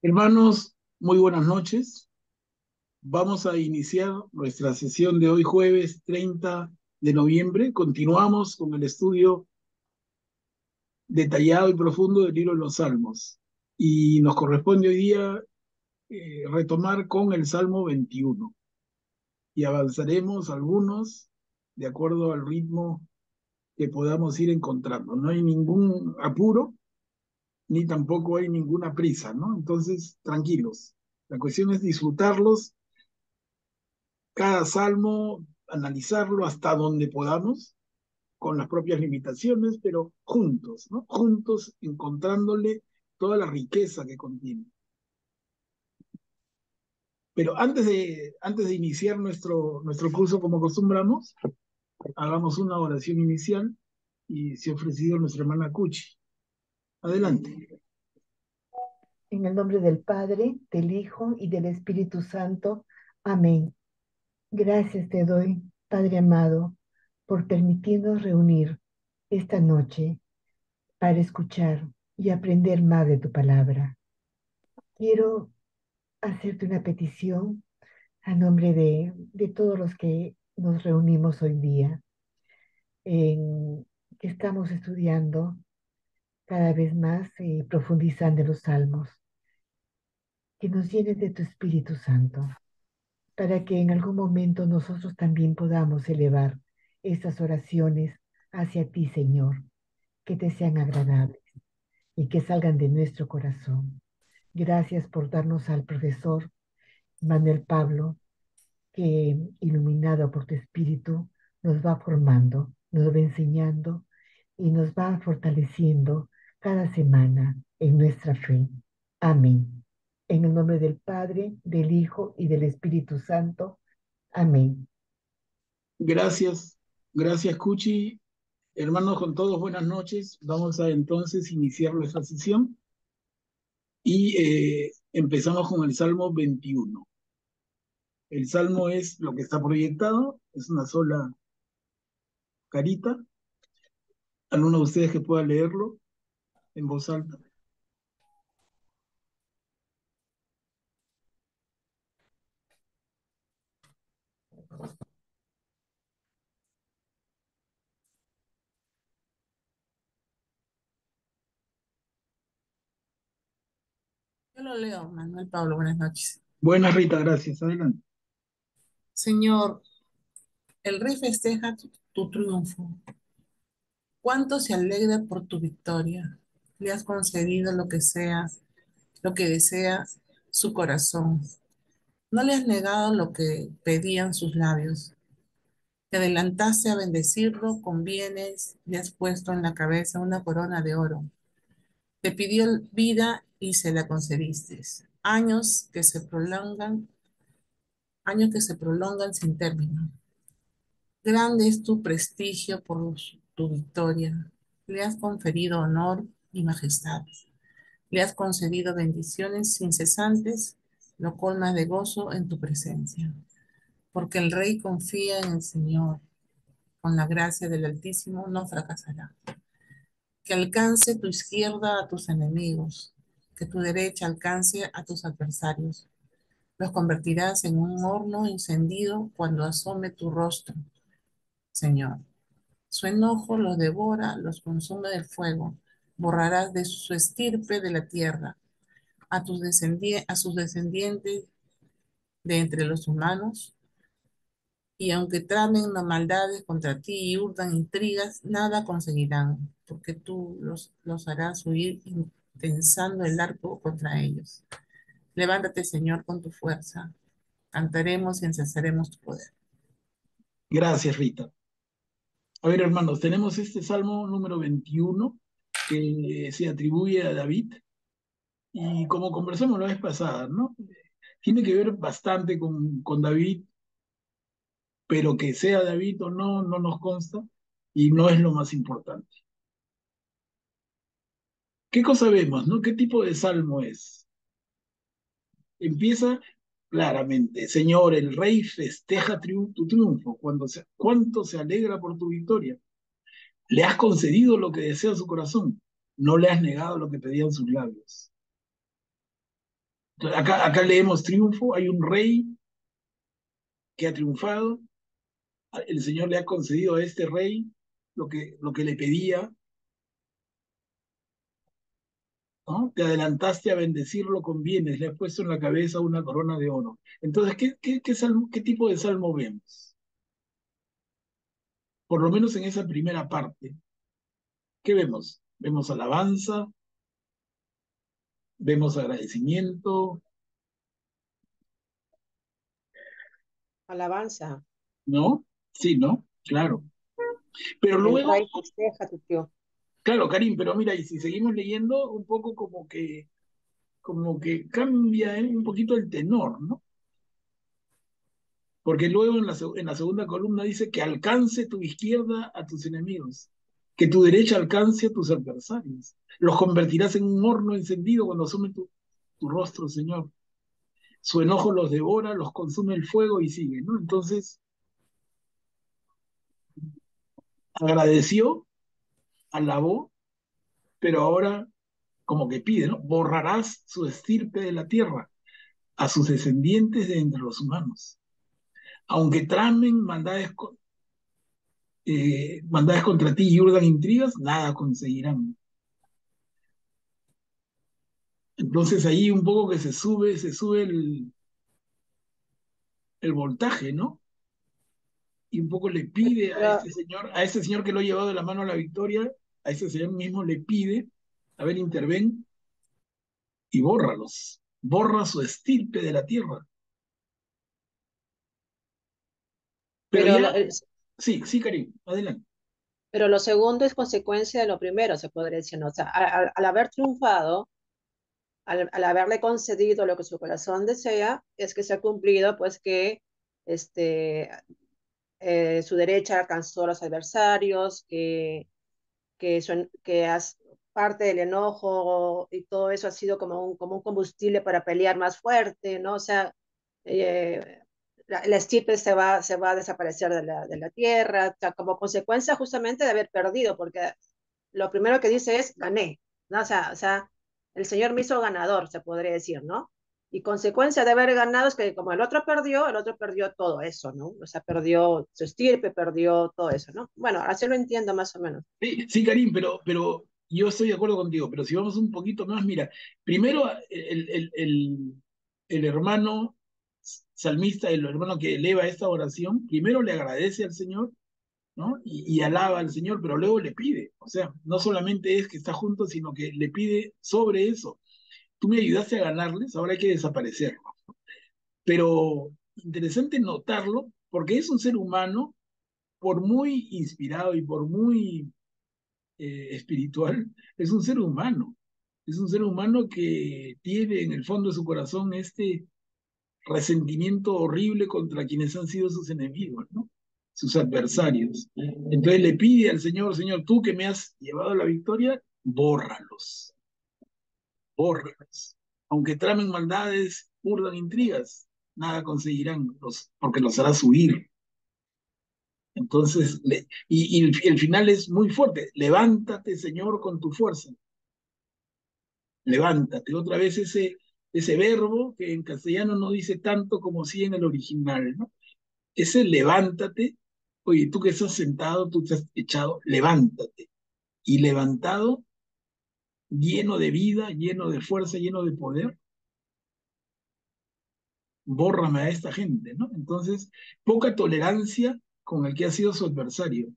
Hermanos, muy buenas noches. Vamos a iniciar nuestra sesión de hoy jueves 30 de noviembre. Continuamos con el estudio detallado y profundo del libro de los Salmos. Y nos corresponde hoy día retomar con el Salmo 21. Y avanzaremos algunos de acuerdo al ritmo que podamos ir encontrando. No hay ningún apuro, ni tampoco hay ninguna prisa, ¿no? Entonces, tranquilos. La cuestión es disfrutarlos cada salmo, analizarlo hasta donde podamos, con las propias limitaciones, pero juntos, ¿no? Juntos encontrándole toda la riqueza que contiene. Pero antes de iniciar nuestro curso como acostumbramos, hagamos una oración inicial y se ha ofrecido nuestra hermana Cuchi. Adelante. En el nombre del Padre, del Hijo y del Espíritu Santo. Amén. Gracias te doy, Padre amado, por permitirnos reunir esta noche para escuchar y aprender más de tu palabra. Quiero hacerte una petición a nombre de todos los que nos reunimos hoy día, en que estamos estudiando cada vez más y profundizando en los salmos, que nos llenes de tu Espíritu Santo para que en algún momento nosotros también podamos elevar estas oraciones hacia ti, Señor, que te sean agradables y que salgan de nuestro corazón. Gracias por darnos al profesor Manuel Pablo, que iluminado por tu Espíritu nos va formando, nos va enseñando y nos va fortaleciendo cada semana en nuestra fe. Amén. En el nombre del Padre, del Hijo y del Espíritu Santo. Amén. Gracias, gracias Cuchi. Hermanos, con todos buenas noches. Vamos a entonces iniciar nuestra sesión y empezamos con el Salmo 21. El salmo es lo que está proyectado, es una sola carita. ¿Alguno de ustedes que pueda leerlo en voz alta? Yo lo leo, Manuel Pablo, buenas noches. Buena Rita, gracias. Adelante. Señor, el rey festeja tu triunfo. ¿Cuánto se alegra por tu victoria? Le has concedido lo que sea, lo que desea su corazón. No le has negado lo que pedían sus labios. Te adelantaste a bendecirlo con bienes, le has puesto en la cabeza una corona de oro. Te pidió vida y se la concediste. Años que se prolongan sin término. Grande es tu prestigio por tu victoria. Le has conferido honor y majestad. Le has concedido bendiciones incesantes. Lo colmas de gozo en tu presencia. Porque el rey confía en el Señor. Con la gracia del Altísimo no fracasará. Que alcance tu izquierda a tus enemigos. Que tu derecha alcance a tus adversarios. Los convertirás en un horno encendido cuando asome tu rostro, Señor. Su enojo los devora, los consume del fuego. Borrarás de su estirpe de la tierra a sus descendientes de entre los humanos. Y aunque tramen maldades contra ti y urdan intrigas, nada conseguirán, porque tú los harás huir tensando el arco contra ellos. Levántate, Señor, con tu fuerza. Cantaremos y ensalzaremos tu poder. Gracias, Rita. A ver, hermanos, tenemos este salmo número 21 que se atribuye a David y como conversamos la vez pasada, ¿no? Tiene que ver bastante con David, pero que sea David o no, no nos consta y no es lo más importante. ¿Qué cosa vemos, no? ¿Qué tipo de salmo es? Empieza claramente, Señor, el rey festeja tu triunfo, cuánto se alegra por tu victoria. Le has concedido lo que desea su corazón, no le has negado lo que pedían sus labios. Acá leemos triunfo, hay un rey que ha triunfado, el Señor le ha concedido a este rey lo que le pedía, ¿no? Te adelantaste a bendecirlo con bienes, le has puesto en la cabeza una corona de oro. Entonces, ¿qué tipo de salmo vemos? Por lo menos en esa primera parte. ¿Qué vemos? Vemos alabanza, vemos agradecimiento, Alabanza. ¿no? Sí, ¿no? Claro. Pero El luego, rey festeja tu tío. claro, Karim, pero mira, y si seguimos leyendo, un poco como que cambia un poquito el tenor, ¿no? Porque luego en la segunda columna dice que alcance tu izquierda a tus enemigos, que tu derecha alcance a tus adversarios. Los convertirás en un horno encendido cuando asume tu rostro, Señor. Su enojo los devora, los consume el fuego y sigue, ¿no? Entonces, agradeció, alabó, pero ahora como que pide, ¿no? Borrarás su estirpe de la tierra, a sus descendientes de entre los humanos. Aunque tramen maldades contra ti y urdan intrigas, nada conseguirán. Entonces ahí un poco que se sube el voltaje, ¿no? Y un poco le pide Pero, a este señor que lo ha llevado de la mano a la victoria, a este señor mismo le pide, a ver, interven y bórralos, borra su estirpe de la tierra. Pero pero, ya, sí, sí, Karim, adelante. pero lo segundo es consecuencia de lo primero, se podría decir, ¿no? O sea, al haber triunfado, al haberle concedido lo que su corazón desea, es que se ha cumplido, pues, que este, su derecha alcanzó a los adversarios, que parte del enojo y todo eso ha sido como un combustible para pelear más fuerte, ¿no? O sea, eh, la estirpe se va a desaparecer de la tierra, o sea, como consecuencia justamente de haber perdido, porque lo primero que dice es gané, ¿no? O sea, el Señor me hizo ganador, se podría decir, ¿no? Y consecuencia de haber ganado es que como el otro perdió todo eso, ¿no? O sea, perdió su estirpe, perdió todo eso, ¿no? Bueno, así lo entiendo más o menos. Sí, sí, Karim, pero yo estoy de acuerdo contigo, pero si vamos un poquito más, mira, primero el hermano salmista, el hermano que eleva esta oración, primero le agradece al Señor, ¿no? Y alaba al Señor, pero luego le pide, o sea, no solamente es que está junto, sino que le pide sobre eso. Tú me ayudaste a ganarles, ahora hay que desaparecerlo. Pero interesante notarlo, porque es un ser humano, por muy inspirado y por muy espiritual, es un ser humano. Es un ser humano que tiene en el fondo de su corazón este resentimiento horrible contra quienes han sido sus enemigos, ¿no? Sus adversarios. Entonces le pide al Señor, Señor, tú que me has llevado a la victoria, bórralos, bórralos. Aunque tramen maldades, urdan intrigas, nada conseguirán, porque los harás huir. Entonces, y el final es muy fuerte. Levántate, Señor, con tu fuerza. Levántate. Otra vez ese verbo que en castellano no dice tanto como sí en el original, ¿no? Ese levántate. Oye, tú que estás sentado, tú te has echado, levántate. Y levantado, lleno de vida, lleno de fuerza, lleno de poder, bórrame a esta gente, ¿no? Entonces, poca tolerancia con el que ha sido su adversario.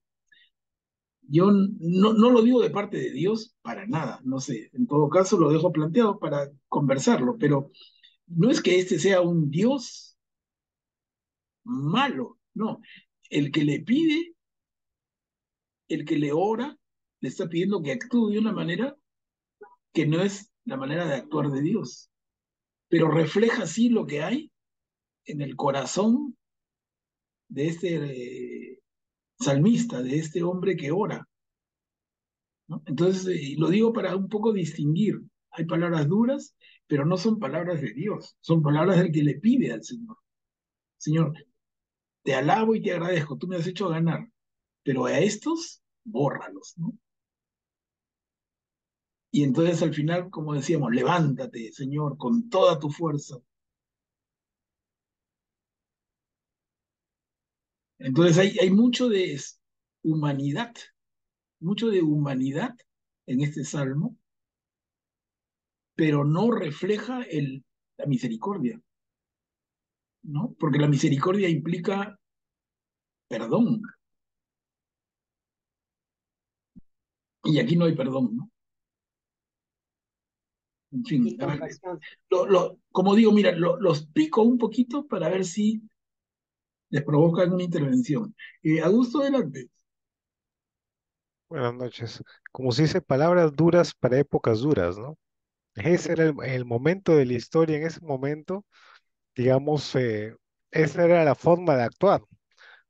Yo no lo digo de parte de Dios para nada, no sé, en todo caso lo dejo planteado para conversarlo, pero no es que este sea un Dios malo, no. El que le pide, el que le ora, le está pidiendo que actúe de una manera que no es la manera de actuar de Dios, pero refleja sí lo que hay en el corazón de este salmista, de este hombre que ora, ¿no? Entonces, lo digo para un poco distinguir. Hay palabras duras, pero no son palabras de Dios, son palabras del que le pide al Señor. Señor, te alabo y te agradezco, tú me has hecho ganar, pero a estos, bórralos, ¿no? Y entonces al final, como decíamos, levántate, Señor, con toda tu fuerza. Entonces hay humanidad, mucho de humanidad en este salmo, pero no refleja la misericordia, ¿no? Porque la misericordia implica perdón, y aquí no hay perdón, ¿no? En fin, y a ver, compasión. como digo, mira, los pico un poquito para ver si les provocan una intervención. Augusto, adelante. Buenas noches. Como se dice, palabras duras para épocas duras, ¿no? Ese era el momento de la historia, en ese momento, digamos, esa era la forma de actuar.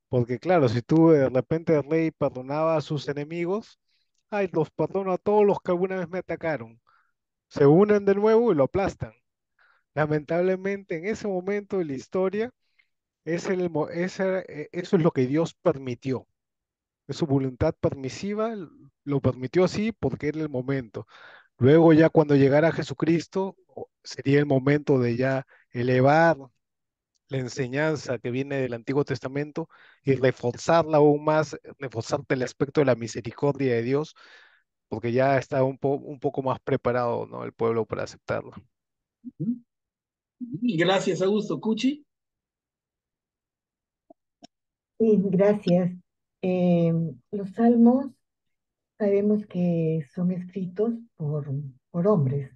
Porque claro, si tú de repente el rey perdonaba a sus enemigos, ay, los perdono a todos los que alguna vez me atacaron. Se unen de nuevo y lo aplastan. Lamentablemente, en ese momento de la historia, eso es lo que Dios permitió. Es su voluntad permisiva, lo permitió así porque era el momento. Luego ya cuando llegara Jesucristo, sería el momento de ya elevar la enseñanza que viene del Antiguo Testamento y reforzarla aún más, reforzarte el aspecto de la misericordia de Dios, porque ya está un poco más preparado, ¿no? El pueblo para aceptarlo. Y gracias, Augusto. Cuchi. Sí, gracias. Eh, los salmos sabemos que son escritos por hombres,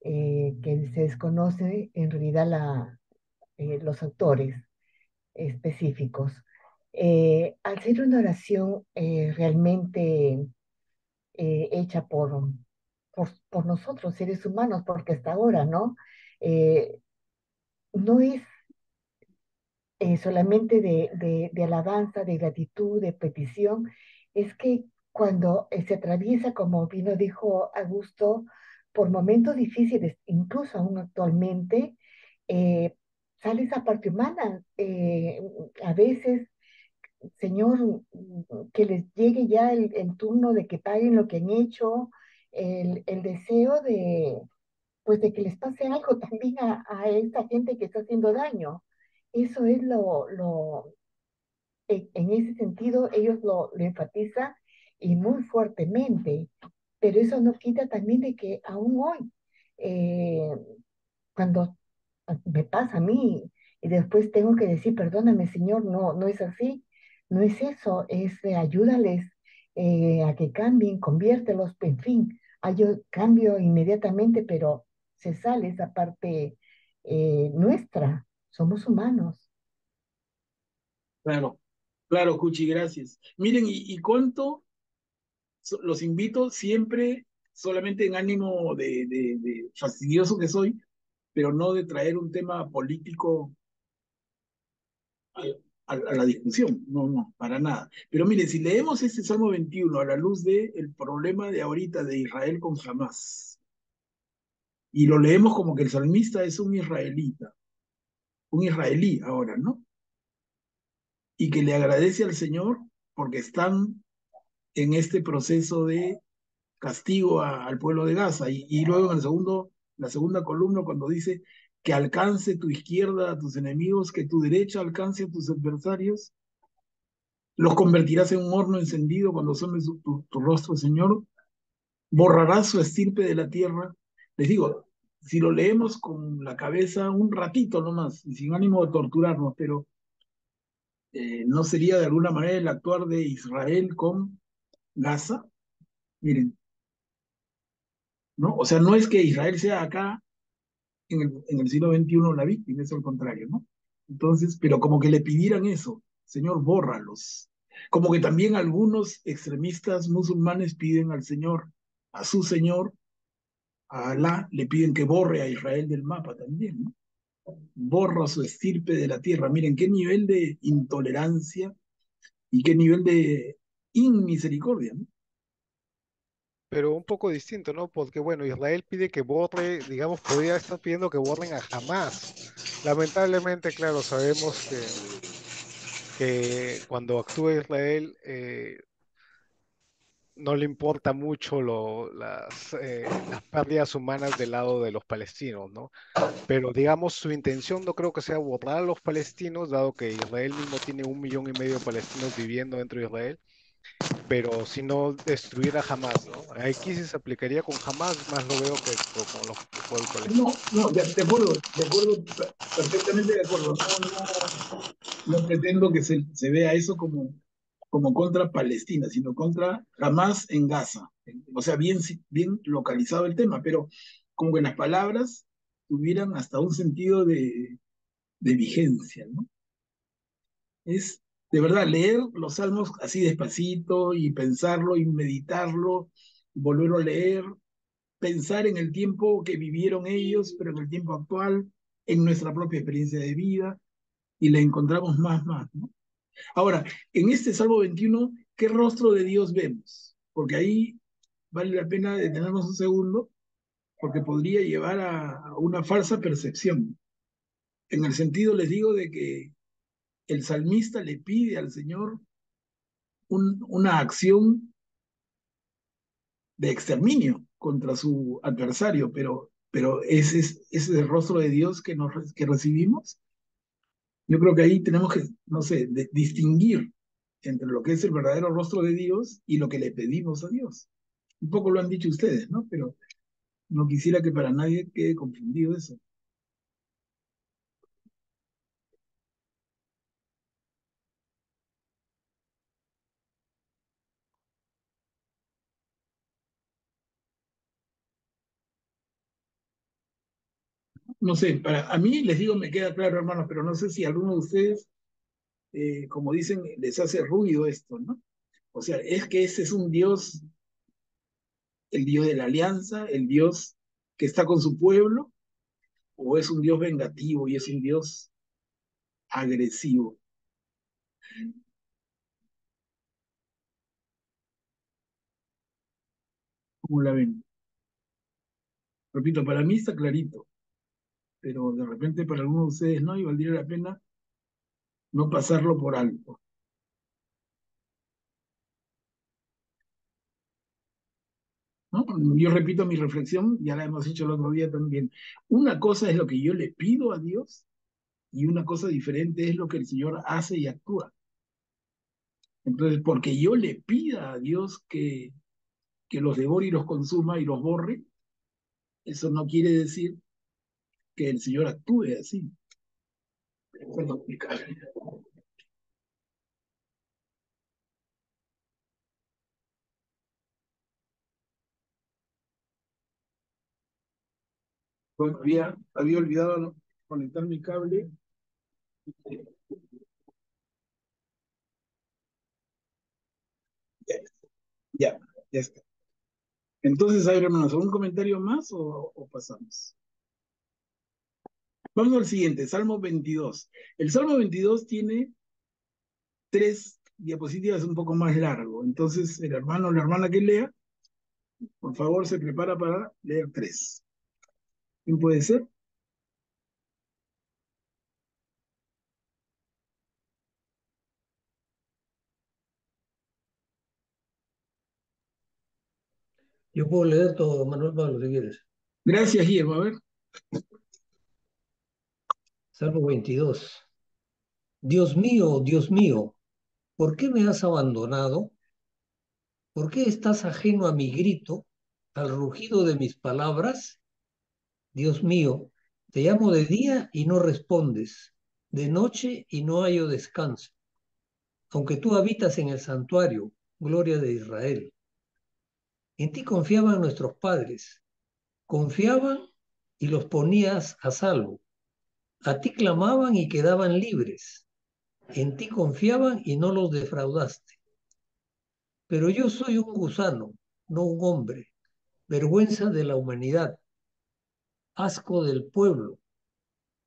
que se desconoce en realidad los autores específicos. Al ser una oración realmente hecha por nosotros, seres humanos, porque hasta ahora, ¿no? Eh, no es solamente de alabanza, de gratitud, de petición, es que cuando se atraviesa, como vino dijo Augusto, por momentos difíciles, incluso aún actualmente, eh, sale esa parte humana. A veces, Señor, que les llegue ya el turno de que paguen lo que han hecho, el deseo pues de que les pase algo también a esta gente que está haciendo daño. Eso es en ese sentido, ellos lo enfatizan y muy fuertemente, pero eso no quita también de que aún hoy, eh, cuando me pasa a mí y después tengo que decir, perdóname, Señor, no, no es así, no es eso, es ayúdales a que cambien, conviértelos, en fin, yo cambio inmediatamente, pero se sale esa parte nuestra, somos humanos. Claro, claro, Cuchi, gracias. Miren, y cuánto los invito siempre, solamente en ánimo de fastidioso que soy, pero no de traer un tema político a la discusión, no, no, para nada. Pero mire, si leemos este Salmo 21 a la luz del problema de ahorita de Israel con Hamas, y lo leemos como que el salmista es un israelita, un israelí ahora, ¿no? Y que le agradece al Señor porque están en este proceso de castigo al pueblo de Gaza. Y luego en la segunda columna, cuando dice que alcance tu izquierda a tus enemigos, que tu derecha alcance a tus adversarios, los convertirás en un horno encendido cuando asomes tu rostro, Señor, borrarás su estirpe de la tierra. Les digo, si lo leemos con la cabeza un ratito nomás, y sin ánimo de torturarnos, pero no sería de alguna manera el actuar de Israel con Gaza. Miren, ¿no? O sea, no es que Israel sea acá en el siglo XXI la víctima, es al contrario, ¿no? Entonces, pero como que le pidieran eso, Señor, bórralos. Como que también algunos extremistas musulmanes piden al Señor, a su Señor, a Alá, le piden que borre a Israel del mapa también, ¿no? Borra su estirpe de la tierra. Miren qué nivel de intolerancia y qué nivel de inmisericordia, ¿no? Pero un poco distinto, ¿no? Porque, bueno, Israel pide que borre, digamos, podría estar pidiendo que borren a Hamas. Lamentablemente, claro, sabemos que cuando actúa Israel, no le importa mucho las pérdidas humanas del lado de los palestinos, ¿no? Pero digamos, su intención no creo que sea borrar a los palestinos, dado que Israel mismo tiene 1,5 millones de palestinos viviendo dentro de Israel, pero sino destruir a Hamas, ¿no? Aquí sí se aplicaría con Hamas, más lo veo que con los el pueblo No, palestino. no, de acuerdo, perfectamente de acuerdo. No pretendo que se vea eso como contra Palestina, sino contra Hamas en Gaza. O sea, bien localizado el tema, pero como que las palabras tuvieran hasta un sentido de vigencia, ¿no? Es de verdad leer los salmos así despacito y pensarlo y meditarlo, volverlo a leer, pensar en el tiempo que vivieron ellos, pero en el tiempo actual, en nuestra propia experiencia de vida, y le encontramos más, ¿no? Ahora, en este Salmo 21, ¿qué rostro de Dios vemos? Porque ahí vale la pena detenernos un segundo, porque podría llevar a una falsa percepción. En el sentido, les digo, de que el salmista le pide al Señor una acción de exterminio contra su adversario, pero ese es el rostro de Dios que recibimos. Yo creo que ahí tenemos que, no sé, distinguir entre lo que es el verdadero rostro de Dios y lo que le pedimos a Dios. Un poco lo han dicho ustedes, ¿no? Pero no quisiera que para nadie quede confundido eso. No sé, a mí les digo, me queda claro, hermanos, pero no sé si a alguno de ustedes, como dicen, les hace ruido esto, ¿no? O sea, es que ese es un Dios, el Dios de la alianza, el Dios que está con su pueblo, o es un Dios vengativo y es un Dios agresivo. ¿Cómo la ven? Repito, para mí está clarito, pero de repente para algunos de ustedes no, y valdría la pena no pasarlo por alto, ¿no? Yo repito mi reflexión, ya la hemos hecho el otro día también. Una cosa es lo que yo le pido a Dios y una cosa diferente es lo que el Señor hace y actúa. Entonces, porque yo le pida a Dios que los devore y los consuma y los borre, eso no quiere decir que el Señor actúe así. Puedo explicar. Bueno, había olvidado conectar mi cable. Ya, ya, ya está. Entonces, a ver, hermanos, ¿algún comentario más o pasamos? Vamos al siguiente, Salmo 22. El Salmo 22 tiene 3 diapositivas un poco más largo. Entonces, el hermano o la hermana que lea, por favor, se prepara para leer 3. ¿Quién puede ser? Yo puedo leer todo, Manuel Pablo, si quieres. Gracias, Guillermo. A ver. Salmo 22. Dios mío, ¿por qué me has abandonado? ¿Por qué estás ajeno a mi grito, al rugido de mis palabras? Dios mío, te llamo de día y no respondes, de noche y no hallo descanso. Aunque tú habitas en el santuario, gloria de Israel. En ti confiaban nuestros padres, confiaban y los ponías a salvo. A ti clamaban y quedaban libres. En ti confiaban y no los defraudaste. Pero yo soy un gusano, no un hombre, vergüenza de la humanidad, asco del pueblo.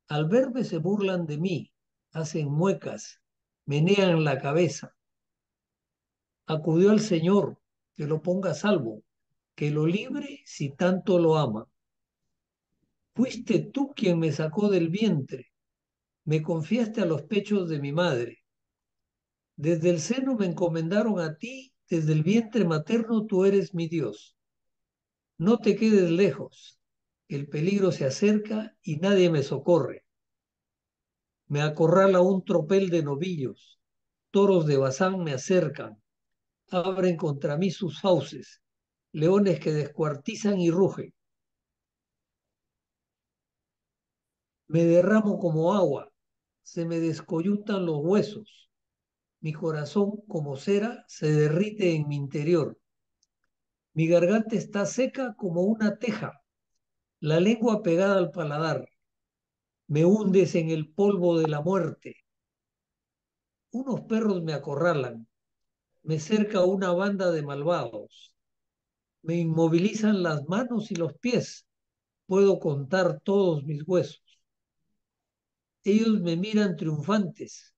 Al verme se burlan de mí, hacen muecas, menean la cabeza. Acudió al Señor, que lo ponga a salvo, que lo libre si tanto lo ama. Fuiste tú quien me sacó del vientre, me confiaste a los pechos de mi madre. Desde el seno me encomendaron a ti Desde el vientre materno tú eres mi Dios. No te quedes lejos. El peligro se acerca y nadie me socorre. Me acorrala un tropel de novillos. Toros de Bazán me acercan. Abren contra mí sus fauces. Leones que descuartizan y rugen. Me derramo como agua. Se me descoyuntan los huesos. Mi corazón, como cera, se derrite en mi interior. Mi garganta está seca como una teja, la lengua pegada al paladar. Me hundes en el polvo de la muerte. Unos perros me acorralan. Me cerca una banda de malvados. Me inmovilizan las manos y los pies. Puedo contar todos mis huesos. Ellos me miran triunfantes.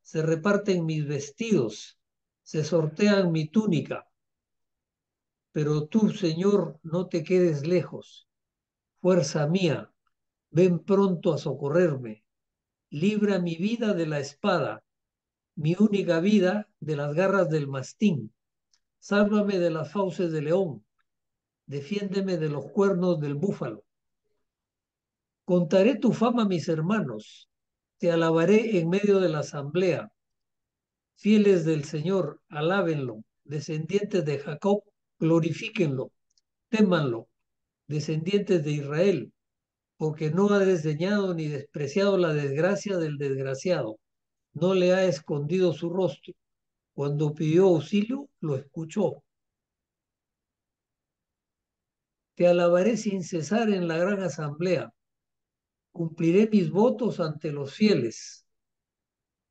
Se reparten mis vestidos. Se sortean mi túnica. Pero tú, Señor, no te quedes lejos. Fuerza mía, ven pronto a socorrerme. Libra mi vida de la espada, mi única vida de las garras del mastín. Sálvame de las fauces del león. Defiéndeme de los cuernos del búfalo. Contaré tu fama a mis hermanos. Te alabaré en medio de la asamblea. Fieles del Señor, alábenlo. Descendientes de Jacob, glorifíquenlo. Témanlo. Descendientes de Israel, porque no ha desdeñado ni despreciado la desgracia del desgraciado, no le ha escondido su rostro. Cuando pidió auxilio, lo escuchó. Te alabaré sin cesar en la gran asamblea. Cumpliré mis votos ante los fieles.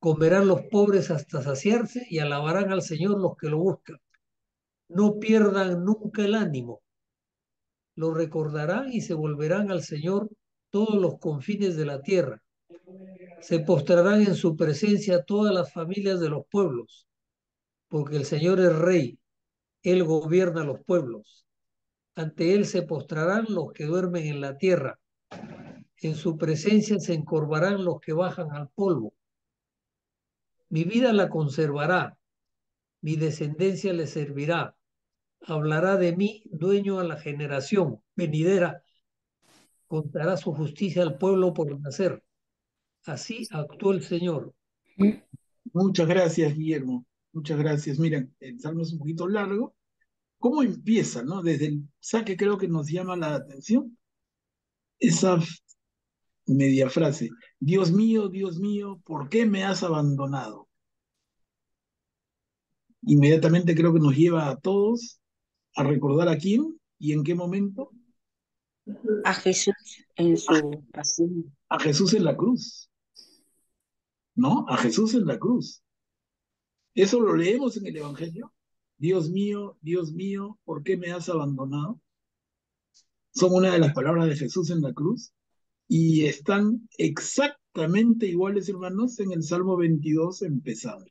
Comerán los pobres hasta saciarse y alabarán al Señor los que lo buscan. No pierdan nunca el ánimo. Lo recordarán y se volverán al Señor todos los confines de la tierra. Se postrarán en su presencia todas las familias de los pueblos, porque el Señor es rey, Él gobierna los pueblos. Ante Él se postrarán los que duermen en la tierra, en su presencia se encorvarán los que bajan al polvo. Mi vida la conservará, mi descendencia le servirá, hablará de mí, dueño a la generación venidera, contará su justicia al pueblo por nacer. Así actuó el Señor. Muchas gracias, Guillermo. Muchas gracias. Miren, el salmo es un poquito largo. ¿Cómo empieza, no? Desde el saque creo que nos llama la atención esa media frase. Dios mío, ¿por qué me has abandonado? Inmediatamente creo que nos lleva a todos a recordar a quién y en qué momento. A Jesús en su pasión. A Jesús en la cruz, ¿no? A Jesús en la cruz. Eso lo leemos en el Evangelio. Dios mío, ¿por qué me has abandonado? Son una de las palabras de Jesús en la cruz y están exactamente iguales, hermanos, en el Salmo 22 empezando.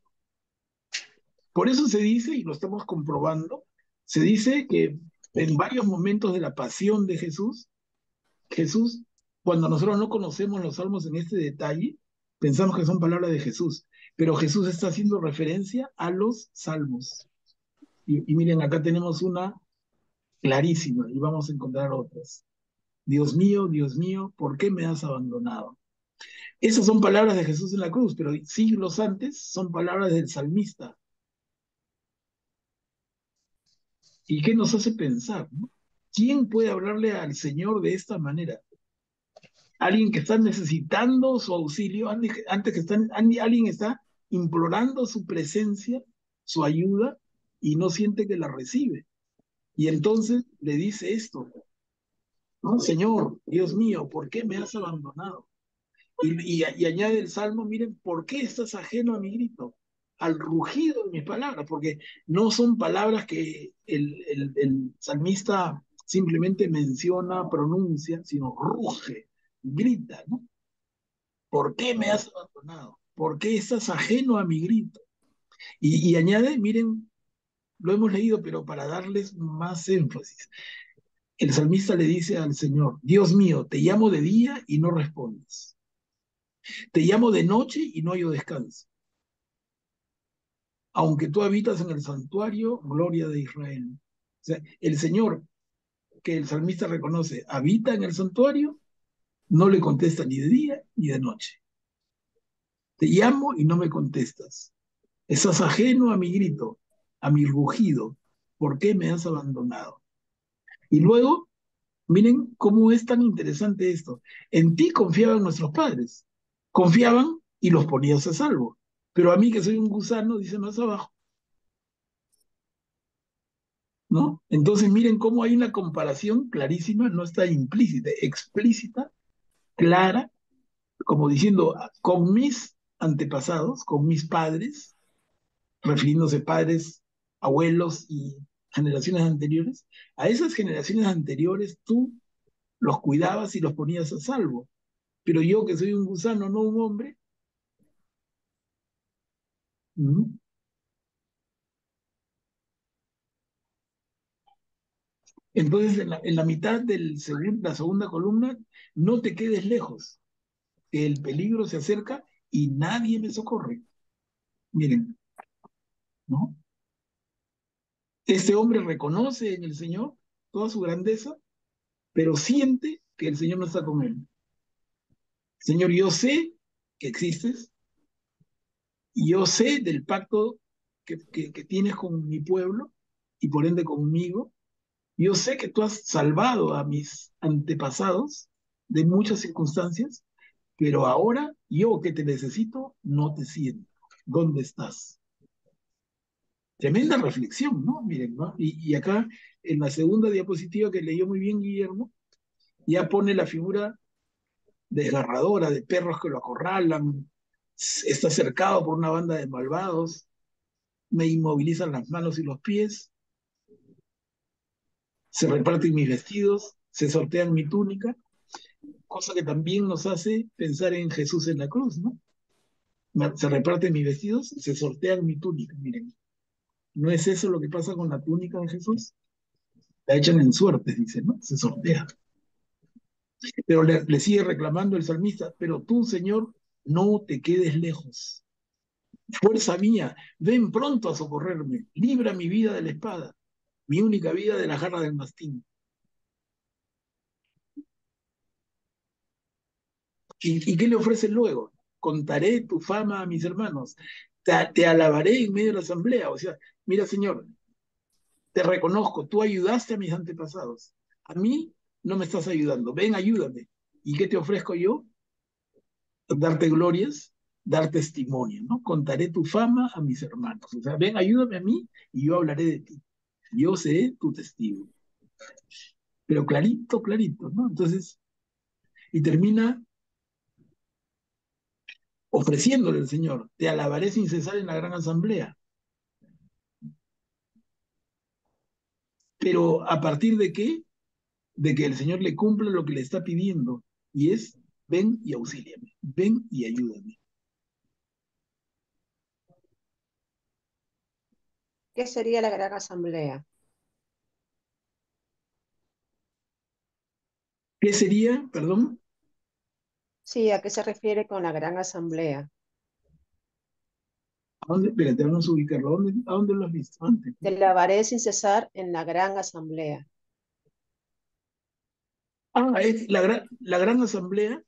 Por eso se dice, y lo estamos comprobando, se dice que en varios momentos de la pasión de Jesús, cuando nosotros no conocemos los salmos en este detalle, pensamos que son palabras de Jesús, pero Jesús está haciendo referencia a los salmos. Y miren, acá tenemos una clarísima y vamos a encontrar otras. Dios mío, ¿por qué me has abandonado? Esas son palabras de Jesús en la cruz, pero siglos antes son palabras del salmista. ¿Y qué nos hace pensar, no? ¿Quién puede hablarle al Señor de esta manera? Alguien que está necesitando su auxilio, antes que alguien está implorando su presencia, su ayuda, y no siente que la recibe. Y entonces le dice esto, ¿no? Señor, Dios mío, ¿por qué me has abandonado? Y añade el Salmo, miren, ¿por qué estás ajeno a mi grito? Al rugido de mis palabras, porque no son palabras que el salmista simplemente menciona, pronuncia, sino ruge, grita, ¿no? ¿Por qué me has abandonado? ¿Por qué estás ajeno a mi grito? Y añade, miren, lo hemos leído, pero para darles más énfasis. El salmista le dice al Señor, Dios mío, te llamo de día y no respondes. Te llamo de noche y no hallo descanso. aunque tú habitas en el santuario, gloria de Israel. O sea, el Señor que el salmista reconoce habita en el santuario, no le contesta ni de día ni de noche. Te llamo y no me contestas. Estás ajeno a mi grito, a mi rugido. ¿Por qué me has abandonado? Y luego, miren cómo es tan interesante esto. En ti confiaban nuestros padres. Confiaban y los ponías a salvo. Pero a mí que soy un gusano, dice más abajo, ¿no? Entonces miren cómo hay una comparación clarísima, no está implícita, explícita, clara, como diciendo, con mis antepasados, con mis padres, refiriéndose padres, abuelos y generaciones anteriores, a esas generaciones anteriores tú los cuidabas y los ponías a salvo. Pero yo que soy un gusano, no un hombre, ¿no? Entonces en la mitad de la segunda columna, no te quedes lejos, que el peligro se acerca y nadie me socorre. Miren, ¿no? Este hombre reconoce en el Señor toda su grandeza, pero siente que el Señor no está con él. Señor, yo sé que existes y yo sé del pacto que tienes con mi pueblo y por ende conmigo. Yo sé que tú has salvado a mis antepasados de muchas circunstancias, pero ahora yo que te necesito no te siento. ¿Dónde estás? Tremenda reflexión, ¿no? Miren, ¿no? Y acá en la segunda diapositiva que leyó muy bien Guillermo, ya pone la figura desgarradora de perros que lo acorralan, está cercado por una banda de malvados, me inmovilizan las manos y los pies, se reparten mis vestidos, se sortean mi túnica, cosa que también nos hace pensar en Jesús en la cruz, ¿no? Se reparten mis vestidos, se sortean mi túnica, miren. ¿No es eso lo que pasa con la túnica de Jesús? La echan en suertes, dice, ¿no? Se sortea. Pero le sigue reclamando el salmista, pero tú, Señor, no te quedes lejos. Fuerza mía, ven pronto a socorrerme, libra mi vida de la espada, mi única vida de la jarra del mastín. ¿Y qué le ofrece luego? Contaré tu fama a mis hermanos, te alabaré en medio de la asamblea. O sea, mira, Señor, te reconozco, tú ayudaste a mis antepasados. A mí no me estás ayudando, ven, ayúdame. ¿Y qué te ofrezco yo? Darte glorias, dar testimonio, ¿no? Contaré tu fama a mis hermanos. O sea, ven, ayúdame a mí y yo hablaré de ti. Yo seré tu testigo. Pero clarito, clarito, ¿no? Entonces, y termina ofreciéndole al Señor, te alabaré sin cesar en la gran asamblea. Pero ¿a partir de qué? De que el Señor le cumpla lo que le está pidiendo, y es, ven y auxíliame, ven y ayúdame. ¿Qué sería la gran asamblea? ¿Qué sería, perdón? Sí, ¿a qué se refiere con la gran asamblea? ¿A dónde? Espérate, vamos a ubicarlo. ¿A dónde lo has visto antes? Te alabaré sin cesar en la gran asamblea. Es la gran asamblea,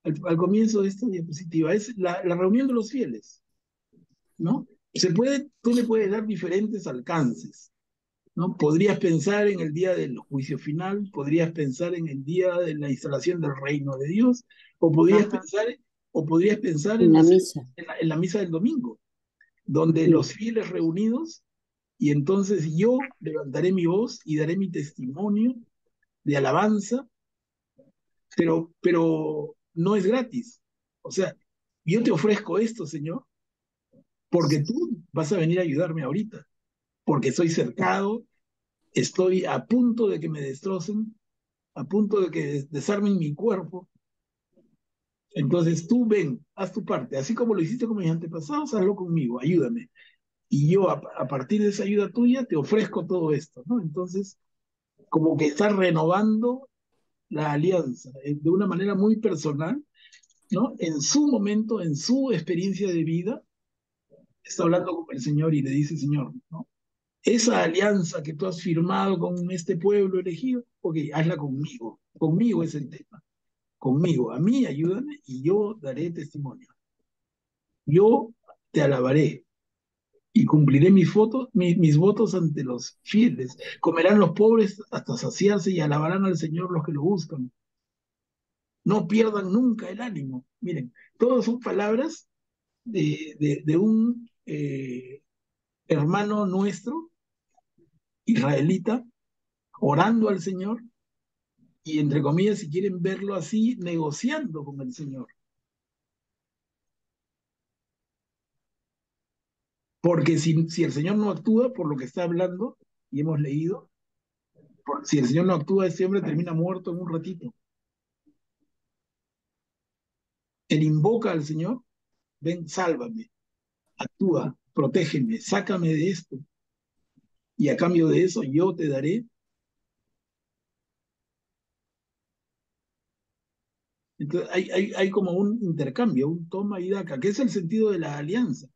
al comienzo de esta diapositiva, es la reunión de los fieles, ¿no? Tú le puedes dar diferentes alcances, ¿no? Podrías pensar en el día del juicio final, podrías pensar en el día de la instalación del reino de Dios, o podrías Ajá. pensar, o podrías pensar En la misa. en la misa del domingo, donde Sí. los fieles reunidos, y entonces yo levantaré mi voz y daré mi testimonio de alabanza, pero no es gratis. O sea, yo te ofrezco esto, Señor, porque tú vas a venir a ayudarme ahorita, porque soy cercado, estoy a punto de que me destrocen, a punto de que desarmen mi cuerpo. Entonces tú ven, haz tu parte, así como lo hiciste con mis antepasados, hazlo conmigo, ayúdame. Y yo a partir de esa ayuda tuya te ofrezco todo esto, ¿no? Entonces, como que estás renovando la alianza de una manera muy personal, ¿no? En su momento, en su experiencia de vida, está hablando con el Señor y le dice, Señor, ¿no? Esa alianza que tú has firmado con este pueblo elegido, ok, hazla conmigo. Conmigo es el tema. Conmigo, a mí ayúdame y yo daré testimonio. Yo te alabaré y cumpliré mis votos ante los fieles. Comerán los pobres hasta saciarse y alabarán al Señor los que lo buscan. No pierdan nunca el ánimo. Miren, todas son palabras de un hermano nuestro, israelita, orando al Señor y, entre comillas, si quieren verlo así, negociando con el Señor. Porque si el Señor no actúa por lo que está hablando, y hemos leído, si el Señor no actúa, este hombre termina muerto en un ratito. Él invoca al Señor, ven, sálvame, actúa, protégeme, sácame de esto, y a cambio de eso yo te daré. Entonces hay como un intercambio, un toma y daca, que es el sentido de la alianza.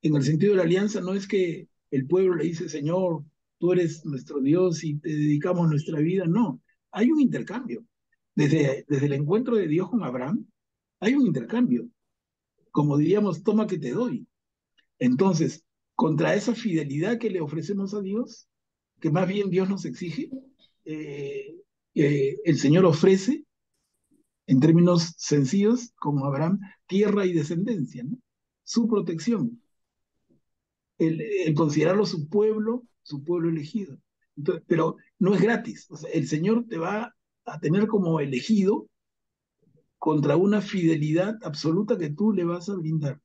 En el sentido de la alianza no es que el pueblo le dice, Señor, tú eres nuestro Dios y te dedicamos nuestra vida, no, hay un intercambio. Desde el encuentro de Dios con Abraham, hay un intercambio, como diríamos, toma que te doy. Entonces, contra esa fidelidad que le ofrecemos a Dios, que más bien Dios nos exige, eh, el Señor ofrece, en términos sencillos, como Abraham, tierra y descendencia, ¿no? Su protección, el considerarlo su pueblo elegido. Entonces, pero no es gratis. O sea, el Señor te va a tener como elegido contra una fidelidad absoluta que tú le vas a brindar.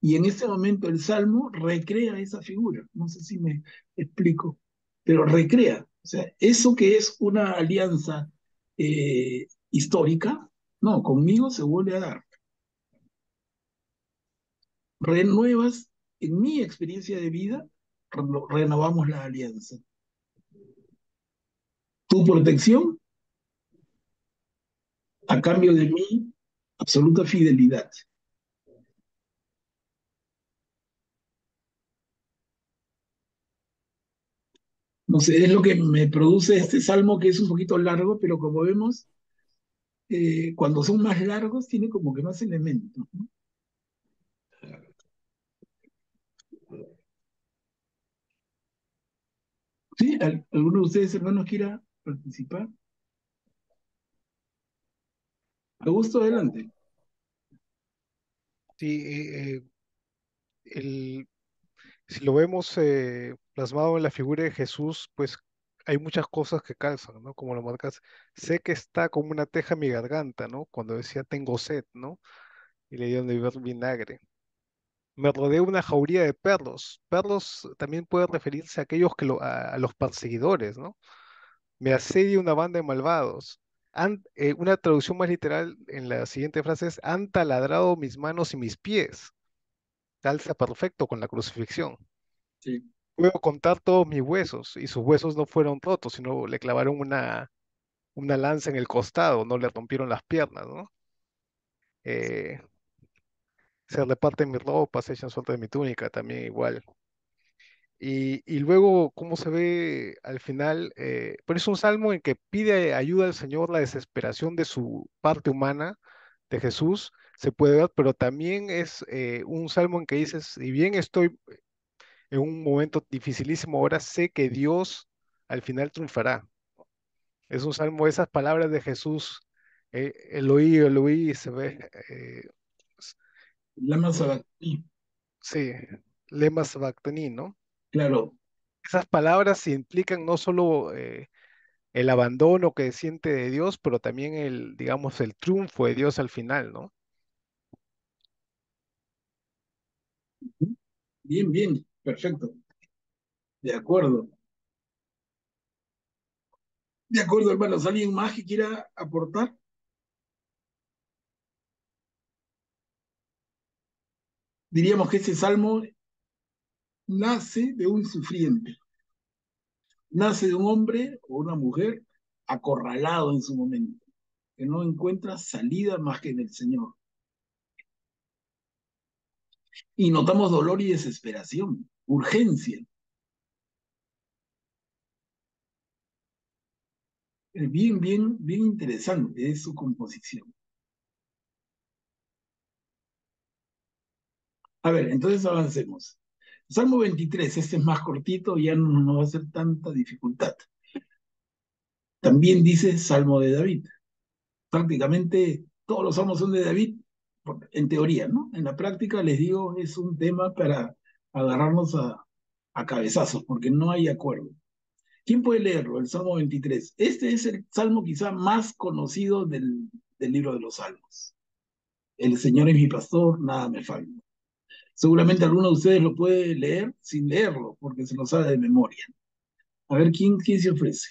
Y en este momento el Salmo recrea esa figura. No sé si me explico, pero recrea. O sea, eso que es una alianza histórica, no, conmigo se vuelve a dar. Renuevas, en mi experiencia de vida, renovamos la alianza. Tu protección a cambio de mi absoluta fidelidad. No sé, es lo que me produce este salmo que es un poquito largo, pero como vemos, cuando son más largos tiene como que más elementos, ¿no? ¿Sí? ¿Alguno de ustedes, hermanos, quiera participar? A gusto, adelante. Sí, si lo vemos plasmado en la figura de Jesús, pues hay muchas cosas que calzan, ¿no? Como lo marcas, sé que está como una teja en mi garganta, ¿no? Cuando decía tengo sed, ¿no? Y le dieron de beber vinagre. Me rodeé una jauría de perros. Perros también puede referirse a aquellos a los perseguidores, ¿no? Me asedia una banda de malvados. Una traducción más literal en la siguiente frase es, han taladrado mis manos y mis pies. Calza perfecto con la crucifixión. Sí. Puedo contar todos mis huesos y sus huesos no fueron rotos, sino le clavaron una lanza en el costado, no le rompieron las piernas, ¿no? Eh, Se reparten mis ropas, se echan suerte de mi túnica, también igual. Y luego, ¿cómo se ve al final? Pero es un salmo en que pide ayuda al Señor, la desesperación de su parte humana, de Jesús, se puede ver, pero también es un salmo en que dices, si bien estoy en un momento dificilísimo, ahora sé que Dios al final triunfará. Es un salmo, esas palabras de Jesús, Eloí, Eloí, se ve, Lama Sabatini, sí, lema sabactani, ¿no? claro. Esas palabras implican no solo el abandono que siente de Dios, pero también digamos, el triunfo de Dios al final, ¿no? Bien, bien, perfecto. De acuerdo. De acuerdo, hermanos. ¿Alguien más que quiera aportar? Diríamos que ese salmo nace de un sufriente, nace de un hombre o una mujer acorralado en su momento, que no encuentra salida más que en el Señor. Y notamos dolor y desesperación, urgencia. Bien interesante es su composición. A ver, entonces avancemos. Salmo 23, este es más cortito, ya no nos va a hacer tanta dificultad. También dice Salmo de David. Prácticamente todos los salmos son de David, en teoría, ¿no? En la práctica, les digo, es un tema para agarrarnos a cabezazos, porque no hay acuerdo. ¿Quién puede leerlo? El Salmo 23. Este es el salmo quizá más conocido del libro de los Salmos. El Señor es mi pastor, nada me falta. Seguramente alguno de ustedes lo puede leer sin leerlo, porque se lo sabe de memoria. A ver, ¿quién se ofrece?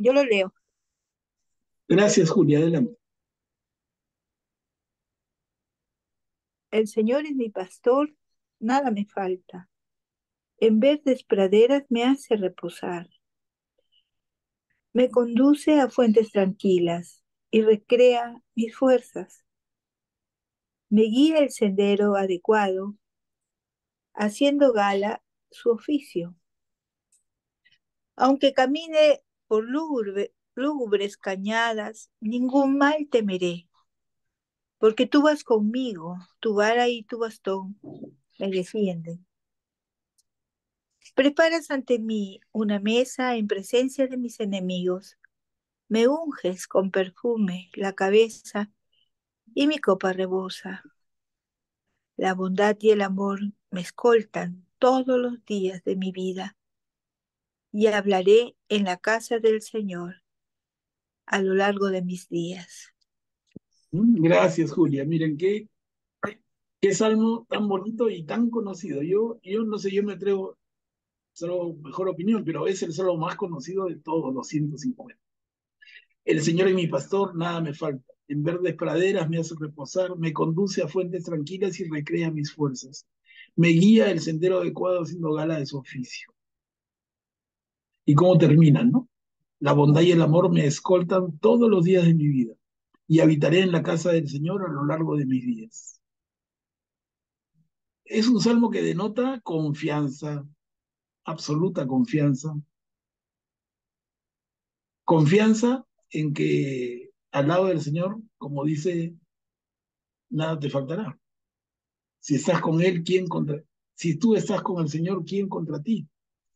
Yo lo leo. Gracias, Julia, adelante. El Señor es mi pastor, nada me falta. En verdes praderas me hace reposar. Me conduce a fuentes tranquilas y recrea mis fuerzas. Me guía el sendero adecuado, haciendo gala su oficio. Aunque camine por lúgubres cañadas, ningún mal temeré, porque tú vas conmigo, tu vara y tu bastón me defienden. Preparas ante mí una mesa en presencia de mis enemigos, me unges con perfume la cabeza y mi copa rebosa. La bondad y el amor me escoltan todos los días de mi vida y hablaré en la casa del Señor a lo largo de mis días. Gracias, Julia. Miren, qué salmo tan bonito y tan conocido. Yo no sé, yo me atrevo, solo mejor opinión, pero es el salmo más conocido de todos los 150. El Señor es mi pastor, nada me falta. En verdes praderas me hace reposar, me conduce a fuentes tranquilas y recrea mis fuerzas. Me guía el sendero adecuado haciendo gala de su oficio. ¿Y cómo terminan, no? La bondad y el amor me escoltan todos los días de mi vida y habitaré en la casa del Señor a lo largo de mis días. Es un salmo que denota confianza, absoluta confianza. Confianza en que al lado del Señor, como dice, nada te faltará. Si estás con Él, Si tú estás con el Señor, ¿quién contra ti?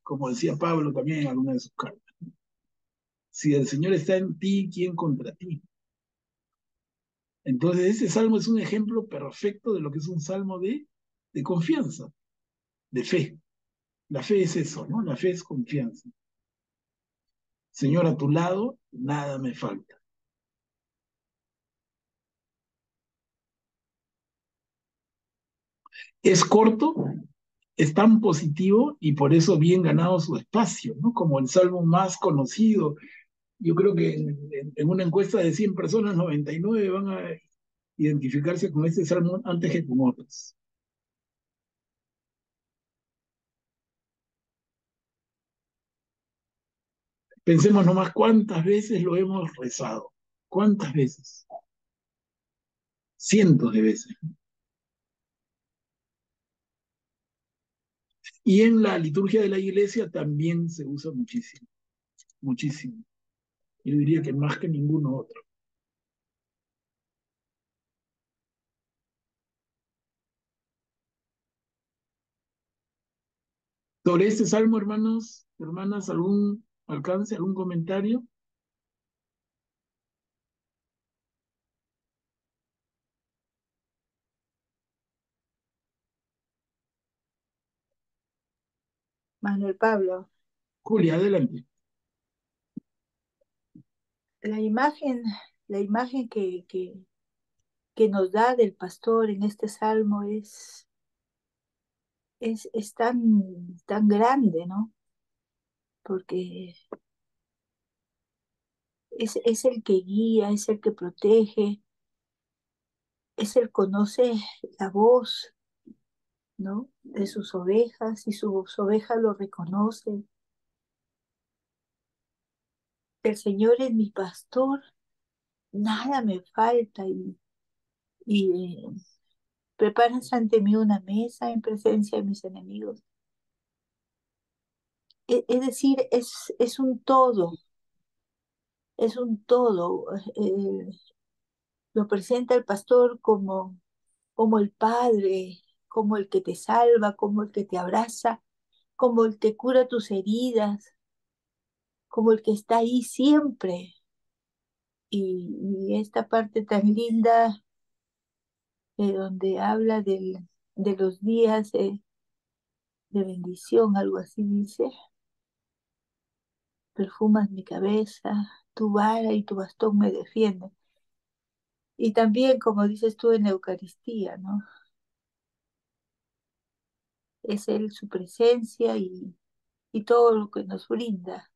Como decía Pablo también en alguna de sus cartas. Si el Señor está en ti, ¿quién contra ti? Entonces, ese salmo es un ejemplo perfecto de lo que es un salmo de confianza, de fe. La fe es eso, ¿no? La fe es confianza. Señor, a tu lado, nada me falta. Es corto, es tan positivo y por eso bien ganado su espacio, ¿no? Como el salmo más conocido. Yo creo que en una encuesta de 100 personas, 99 van a identificarse con este salmo antes que con otros. Pensemos nomás cuántas veces lo hemos rezado. ¿Cuántas veces? Cientos de veces. Y en la liturgia de la iglesia también se usa muchísimo, muchísimo. Yo diría que más que ninguno otro. Sobre este salmo, hermanos, hermanas, ¿algún alcance, algún comentario? Manuel Pablo, Julia, adelante. la imagen, la imagen que nos da del pastor en este salmo es tan grande, ¿no? Porque es el que guía, es el que protege, es el que conoce la voz ¿no? De sus ovejas, y sus ovejas lo reconocen. El Señor es mi pastor, nada me falta, y preparas ante mí una mesa en presencia de mis enemigos. Es decir, es un todo, es un todo. Lo presenta el pastor como el Padre, como el que te salva, como el que te abraza, como el que cura tus heridas, como el que está ahí siempre. Y esta parte tan linda, donde habla de los días de bendición, algo así dice: perfumas mi cabeza, tu vara y tu bastón me defienden. Y también, como dices tú, en la Eucaristía, ¿no? Es Él, su presencia, y todo lo que nos brinda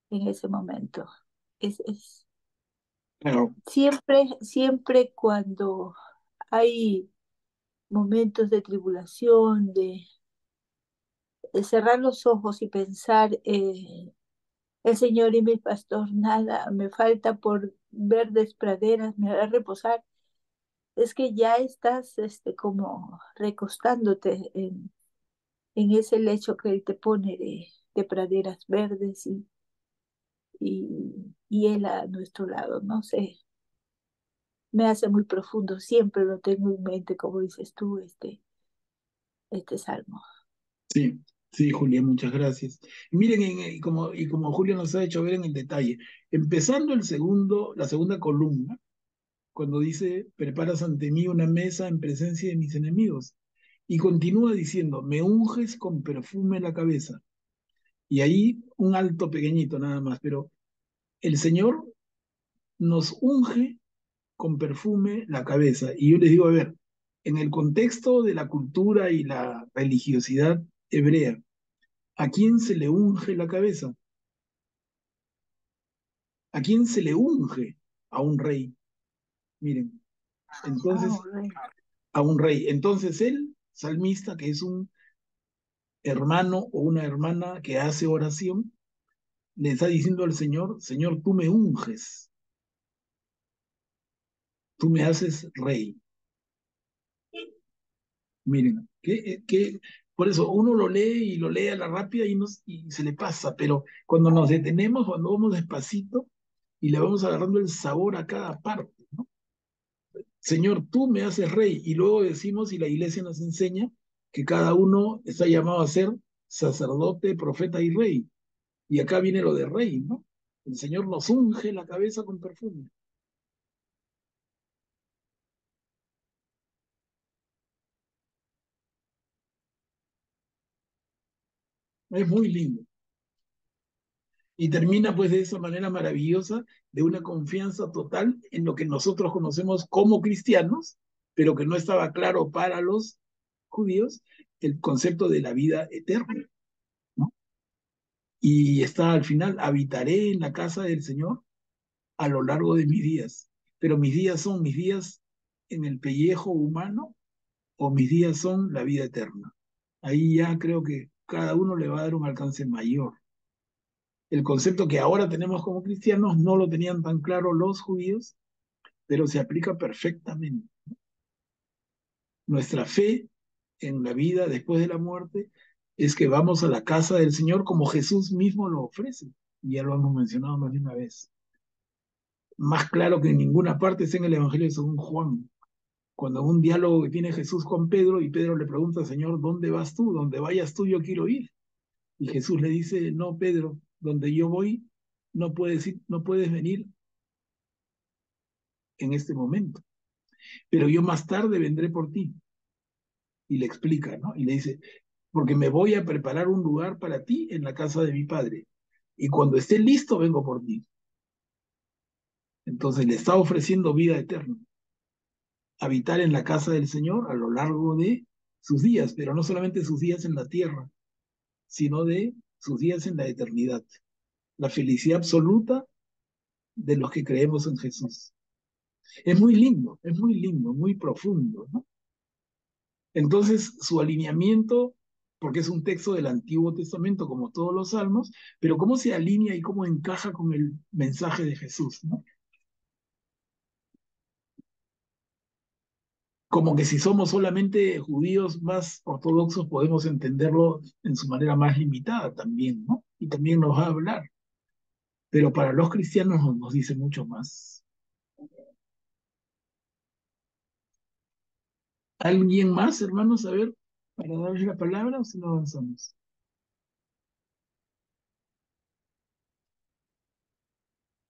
en ese momento. Es Claro, siempre, siempre cuando hay momentos de tribulación, de cerrar los ojos y pensar, el Señor y mi pastor, nada me falta, por verdes praderas me hará reposar. Es que ya estás como recostándote en ese lecho que Él te pone de praderas verdes, y Él a nuestro lado. No sé, me hace muy profundo, siempre lo tengo en mente, como dices tú, este salmo. sí, sí, Julián, muchas gracias. Y miren, y como Julián nos ha hecho ver en el detalle, empezando la segunda columna, cuando dice, preparas ante mí una mesa en presencia de mis enemigos, y continúa diciendo, me unges con perfume la cabeza. Y ahí un alto pequeñito nada más, pero el Señor nos unge con perfume la cabeza. Y yo les digo, a ver, en el contexto de la cultura y la religiosidad hebrea, ¿a quién se le unge la cabeza? ¿A quién se le unge? A un rey. Miren, Ah, entonces, bueno. a un rey. Entonces el salmista, que es un hermano o una hermana que hace oración, le está diciendo al Señor, Señor, tú me unges, tú me haces rey. Miren, por eso uno lo lee y lo lee a la rápida y se le pasa, pero cuando nos detenemos, cuando vamos despacito y le vamos agarrando el sabor a cada parte, ¿no? Señor, tú me haces rey. Y luego decimos, y la iglesia nos enseña, que cada uno está llamado a ser sacerdote, profeta y rey. Y acá viene lo de rey, ¿no? El Señor nos unge la cabeza con perfume. Es muy lindo. Y termina pues de esa manera maravillosa, de una confianza total en lo que nosotros conocemos como cristianos, pero que no estaba claro para los judíos, el concepto de la vida eterna, ¿no? Y está al final, habitaré en la casa del Señor a lo largo de mis días, pero mis días son mis días en el pellejo humano o mis días son la vida eterna. Ahí ya creo que cada uno le va a dar un alcance mayor. El concepto que ahora tenemos como cristianos no lo tenían tan claro los judíos, pero se aplica perfectamente. Nuestra fe en la vida después de la muerte es que vamos a la casa del Señor como Jesús mismo lo ofrece. Y ya lo hemos mencionado más de una vez. Más claro que en ninguna parte está en el Evangelio según Juan. Cuando un diálogo que tiene Jesús con Pedro y Pedro le pregunta, Señor, ¿dónde vas tú? Donde vayas tú yo quiero ir. Y Jesús le dice, no, Pedro, donde yo voy no puedes ir, no puedes venir en este momento, pero yo más tarde vendré por ti. Y le explica, ¿no? Y le dice, porque me voy a preparar un lugar para ti en la casa de mi padre. Y cuando esté listo, vengo por ti. Entonces le está ofreciendo vida eterna, habitar en la casa del Señor a lo largo de sus días, pero no solamente sus días en la tierra, sino de sus días en la eternidad. La felicidad absoluta de los que creemos en Jesús. Es muy lindo, muy profundo, ¿no? Entonces, su alineamiento, porque es un texto del Antiguo Testamento, como todos los salmos, pero cómo se alinea y cómo encaja con el mensaje de Jesús, ¿no? Como que si somos solamente judíos más ortodoxos, podemos entenderlo en su manera más limitada también, ¿no? Y también nos va a hablar. Pero para los cristianos nos dice mucho más. ¿Alguien más, hermanos? A ver, para darles la palabra o si no avanzamos.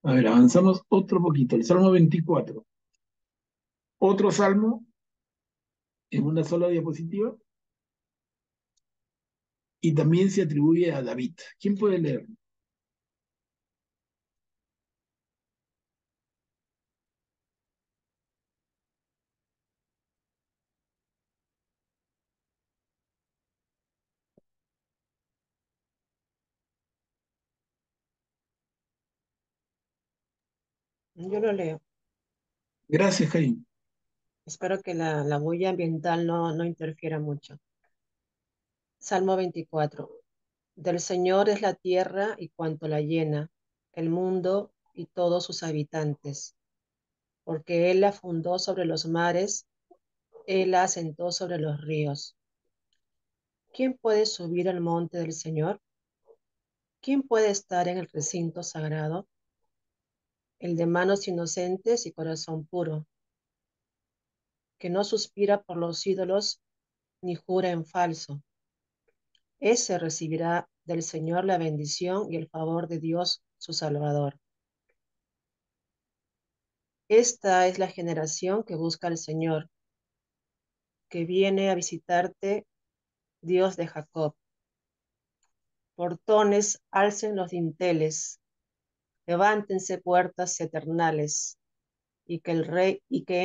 A ver, avanzamos otro poquito. El Salmo 24. Otro salmo en una sola diapositiva y también se atribuye a David. ¿Quién puede leer? Yo lo leo. Gracias, Jaime. Espero que la bulla ambiental no interfiera mucho. Salmo 24. Del Señor es la tierra y cuanto la llena, el mundo y todos sus habitantes, porque Él la fundó sobre los mares, Él la asentó sobre los ríos. ¿Quién puede subir al monte del Señor? ¿Quién puede estar en el recinto sagrado? El de manos inocentes y corazón puro, que no suspira por los ídolos ni jura en falso. Ese recibirá del Señor la bendición y el favor de Dios su Salvador. Esta es la generación que busca al Señor, que viene a visitarte, Dios de Jacob. Portones, alcen los dinteles, levántense puertas eternales, y que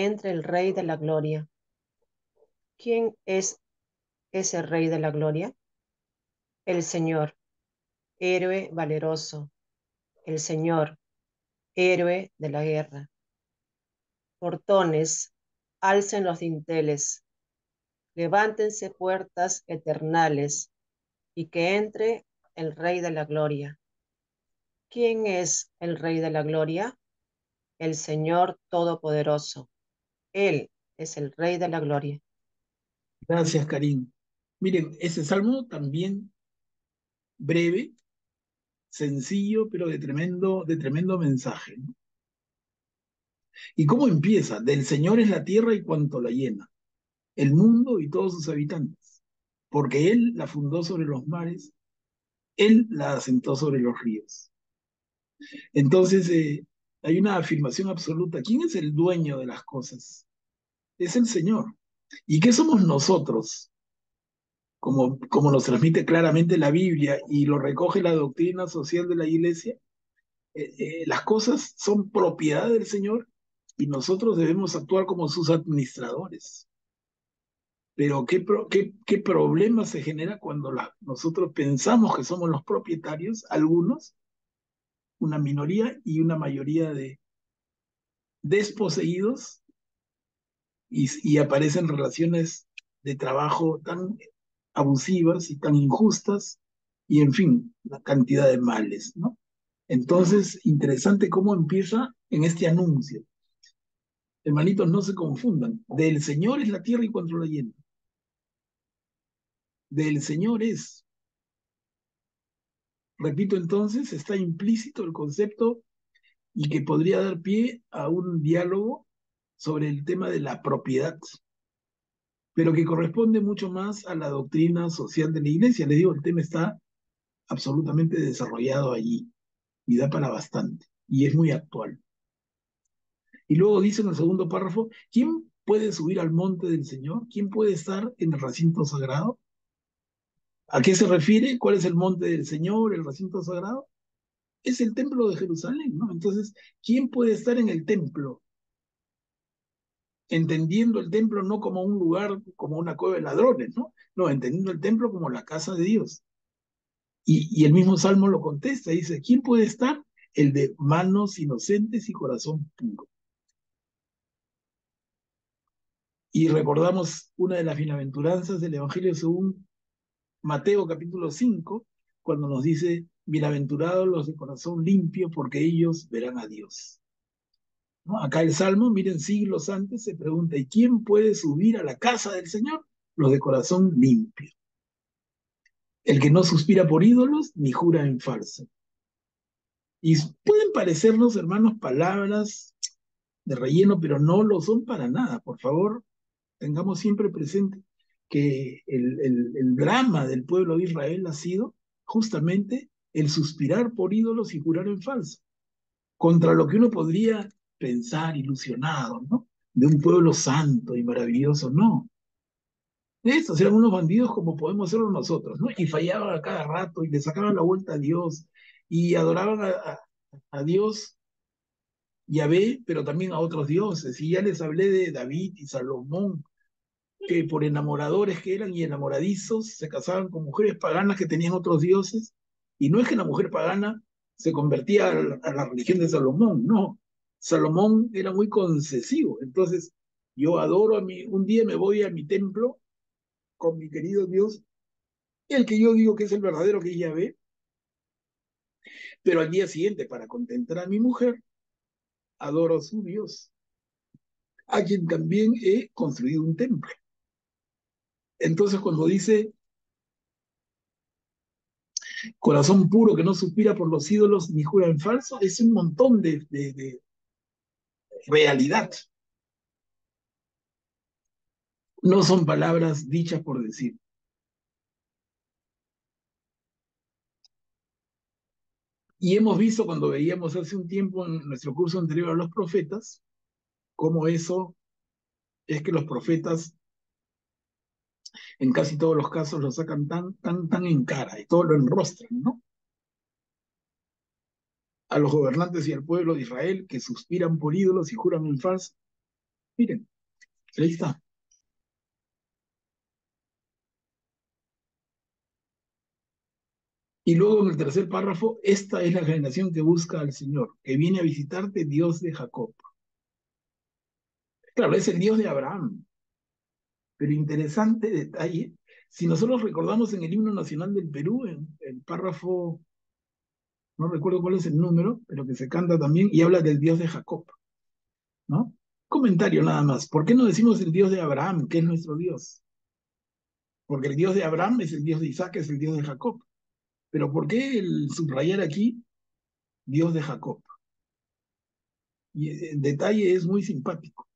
entre el Rey de la Gloria. ¿Quién es ese Rey de la Gloria? El Señor, héroe valeroso, el Señor, héroe de la guerra. Portones, alcen los dinteles, levántense puertas eternales, y que entre el Rey de la Gloria. ¿Quién es el Rey de la Gloria? El Señor Todopoderoso. Él es el Rey de la Gloria. Gracias, Karim. Miren, ese salmo también breve, sencillo, pero de tremendo mensaje, ¿no? ¿Y cómo empieza? Del Señor es la tierra y cuanto la llena, el mundo y todos sus habitantes, porque Él la fundó sobre los mares, Él la asentó sobre los ríos. Entonces, hay una afirmación absoluta. ¿Quién es el dueño de las cosas? Es el Señor. ¿Y qué somos nosotros? Como nos transmite claramente la Biblia y lo recoge la doctrina social de la Iglesia, las cosas son propiedad del Señor y nosotros debemos actuar como sus administradores. Pero ¿qué problema se genera cuando nosotros pensamos que somos los propietarios, algunos, una minoría y una mayoría de desposeídos, y aparecen relaciones de trabajo tan abusivas y tan injustas, y en fin, la cantidad de males, ¿no? Entonces, interesante cómo empieza en este anuncio. Hermanitos, no se confundan. Del Señor es la tierra y cuanto la llena. Del Señor es. Repito entonces, está implícito el concepto y que podría dar pie a un diálogo sobre el tema de la propiedad, pero que corresponde mucho más a la doctrina social de la Iglesia. Les digo, el tema está absolutamente desarrollado allí y da para bastante y es muy actual. Y luego dice en el segundo párrafo, ¿quién puede subir al monte del Señor? ¿Quién puede estar en el recinto sagrado? ¿A qué se refiere? ¿Cuál es el monte del Señor, el recinto sagrado? Es el templo de Jerusalén, ¿no? Entonces, ¿quién puede estar en el templo? Entendiendo el templo no como un lugar, como una cueva de ladrones, ¿no? No, entendiendo el templo como la casa de Dios. Y el mismo Salmo lo contesta, dice, ¿quién puede estar? El de manos inocentes y corazón puro. Y recordamos una de las bienaventuranzas del Evangelio según Mateo capítulo 5, cuando nos dice, bienaventurados los de corazón limpio, porque ellos verán a Dios. ¿No? Acá el Salmo, miren, siglos antes se pregunta, ¿y quién puede subir a la casa del Señor? Los de corazón limpio. El que no suspira por ídolos ni jura en falso. Y pueden parecernos, hermanos, palabras de relleno, pero no lo son para nada. Por favor, tengamos siempre presente que el drama del pueblo de Israel ha sido justamente el suspirar por ídolos y jurar en falso, contra lo que uno podría pensar ilusionado, ¿no? De un pueblo santo y maravilloso, no. Estos eran unos bandidos como podemos serlo nosotros, ¿no? Y fallaban a cada rato y le sacaban la vuelta a Dios y adoraban a Dios, Yahvé, pero también a otros dioses. Y ya les hablé de David y Salomón, que por enamoradores que eran y enamoradizos se casaban con mujeres paganas que tenían otros dioses. Y no es que la mujer pagana se convertía a la religión de Salomón, no. Salomón era muy concesivo. Entonces, yo adoro un día me voy a mi templo con mi querido Dios, el que yo digo que es el verdadero que ella ve, pero al día siguiente, para contentar a mi mujer, adoro a su Dios, a quien también he construido un templo. Entonces, cuando dice corazón puro que no suspira por los ídolos ni jura en falso, es un montón de realidad. No son palabras dichas por decir. Y hemos visto cuando veíamos hace un tiempo en nuestro curso anterior a los profetas, cómo eso es que los profetas en casi todos los casos lo sacan tan en cara y todo lo enrostran, ¿no? A los gobernantes y al pueblo de Israel que suspiran por ídolos y juran en falso. Miren, ahí está. Y luego en el tercer párrafo, esta es la generación que busca al Señor, que viene a visitarte, Dios de Jacob. Claro, es el Dios de Abraham, pero interesante detalle, si nosotros recordamos en el himno nacional del Perú, en el párrafo, no recuerdo cuál es el número, pero que se canta también y habla del Dios de Jacob, ¿no? Comentario nada más, ¿por qué no decimos el Dios de Abraham, que es nuestro Dios? Porque el Dios de Abraham es el Dios de Isaac, es el Dios de Jacob. Pero ¿por qué el subrayar aquí Dios de Jacob? Y el detalle es muy simpático.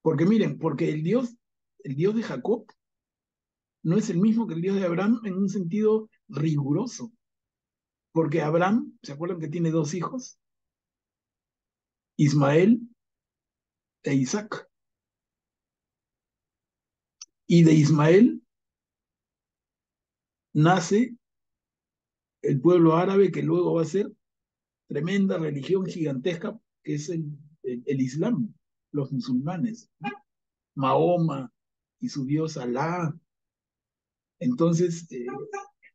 Porque miren, porque el Dios de Jacob no es el mismo que el Dios de Abraham en un sentido riguroso. Porque Abraham, ¿se acuerdan que tiene dos hijos? Ismael e Isaac. Y de Ismael nace el pueblo árabe que luego va a ser tremenda religión gigantesca, que es el Islam, los musulmanes. Mahoma y su dios Alá. Entonces,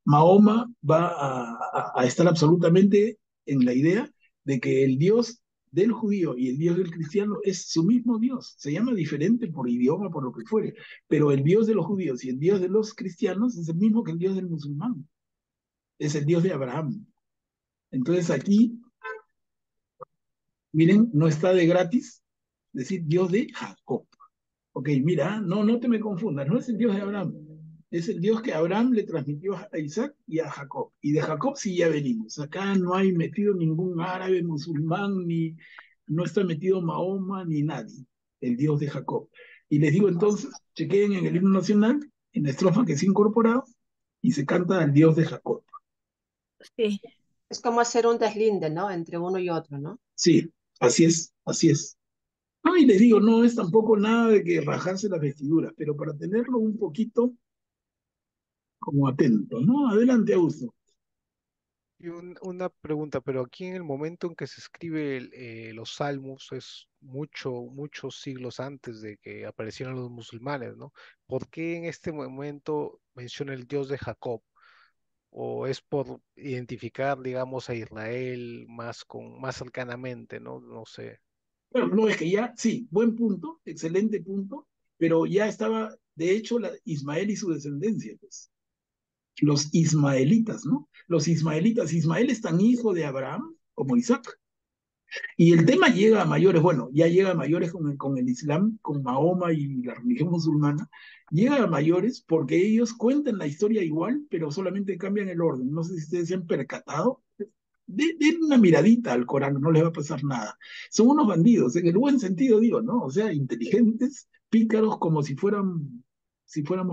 Mahoma va a estar absolutamente en la idea de que el Dios del judío y el Dios del cristiano es su mismo Dios. Se llama diferente por idioma, por lo que fuere, pero el Dios de los judíos y el Dios de los cristianos es el mismo que el Dios del musulmán. Es el Dios de Abraham. Entonces aquí, miren, no está de gratis decir Dios de Jacob. Ok, mira, no te me confundas, no es el Dios de Abraham, es el Dios que Abraham le transmitió a Isaac y a Jacob. Y de Jacob sí ya venimos. Acá no hay metido ningún árabe, musulmán, ni no está metido Mahoma, ni nadie. El Dios de Jacob. Y les digo entonces, chequeen en el himno nacional, en la estrofa que se ha incorporado, y se canta al Dios de Jacob. Sí, Es como hacer un deslinde, ¿no? Entre uno y otro, ¿no? Sí, así es, así es. No, y les digo, no es tampoco nada de que rajarse las vestiduras, pero para tenerlo un poquito como atento, ¿no? Adelante, Augusto. Y una pregunta, pero aquí en el momento en que se escribe los salmos es muchos siglos antes de que aparecieran los musulmanes, ¿no? ¿Por qué en este momento menciona el Dios de Jacob? ¿O es por identificar, digamos, a Israel más cercanamente, ¿no? No sé. Bueno, no es que ya, sí, buen punto, excelente punto, pero ya estaba, de hecho, Ismael y su descendencia, pues, los ismaelitas, ¿no? Los ismaelitas, Ismael es tan hijo de Abraham como Isaac. Y el tema llega a mayores, bueno, ya llega a mayores con el Islam, con Mahoma y la religión musulmana, llega a mayores porque ellos cuentan la historia igual, pero solamente cambian el orden. No sé si ustedes se han percatado. Den una miradita al Corán, no les va a pasar nada. Son unos bandidos, en el buen sentido digo, ¿no? O sea, inteligentes, pícaros como si fuéramos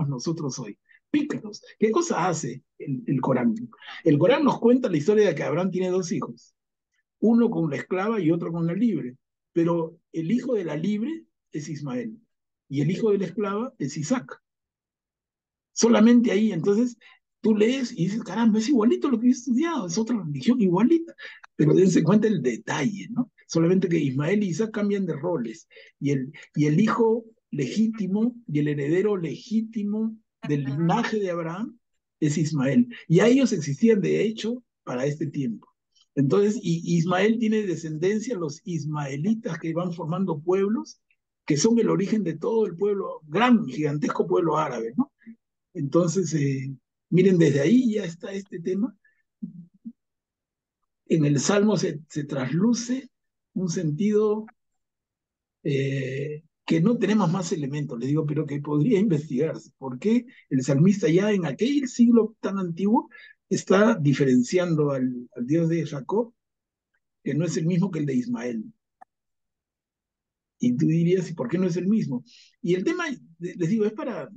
nosotros hoy. Pícaros. ¿Qué cosa hace el Corán? El Corán nos cuenta la historia de que Abraham tiene dos hijos, uno con la esclava y otro con la libre. Pero el hijo de la libre es Ismael y el hijo de la esclava es Isaac. Solamente ahí, entonces, tú lees y dices, caramba, es igualito lo que he estudiado, es otra religión igualita. Pero dense cuenta el detalle, ¿no? Solamente que Ismael y Isaac cambian de roles y el hijo legítimo y el heredero legítimo del linaje de Abraham es Ismael. Y a ellos existían, de hecho, para este tiempo. Entonces, Ismael tiene descendencia, los ismaelitas que van formando pueblos, que son el origen de todo el pueblo, gran, gigantesco pueblo árabe, ¿no? Entonces, miren, desde ahí ya está este tema. En el Salmo se trasluce un sentido que no tenemos más elementos, les digo, pero que podría investigarse. ¿Por qué el salmista ya en aquel siglo tan antiguo está diferenciando al Dios de Jacob, que no es el mismo que el de Ismael? Y tú dirías, ¿y por qué no es el mismo? Y el tema, les digo, es para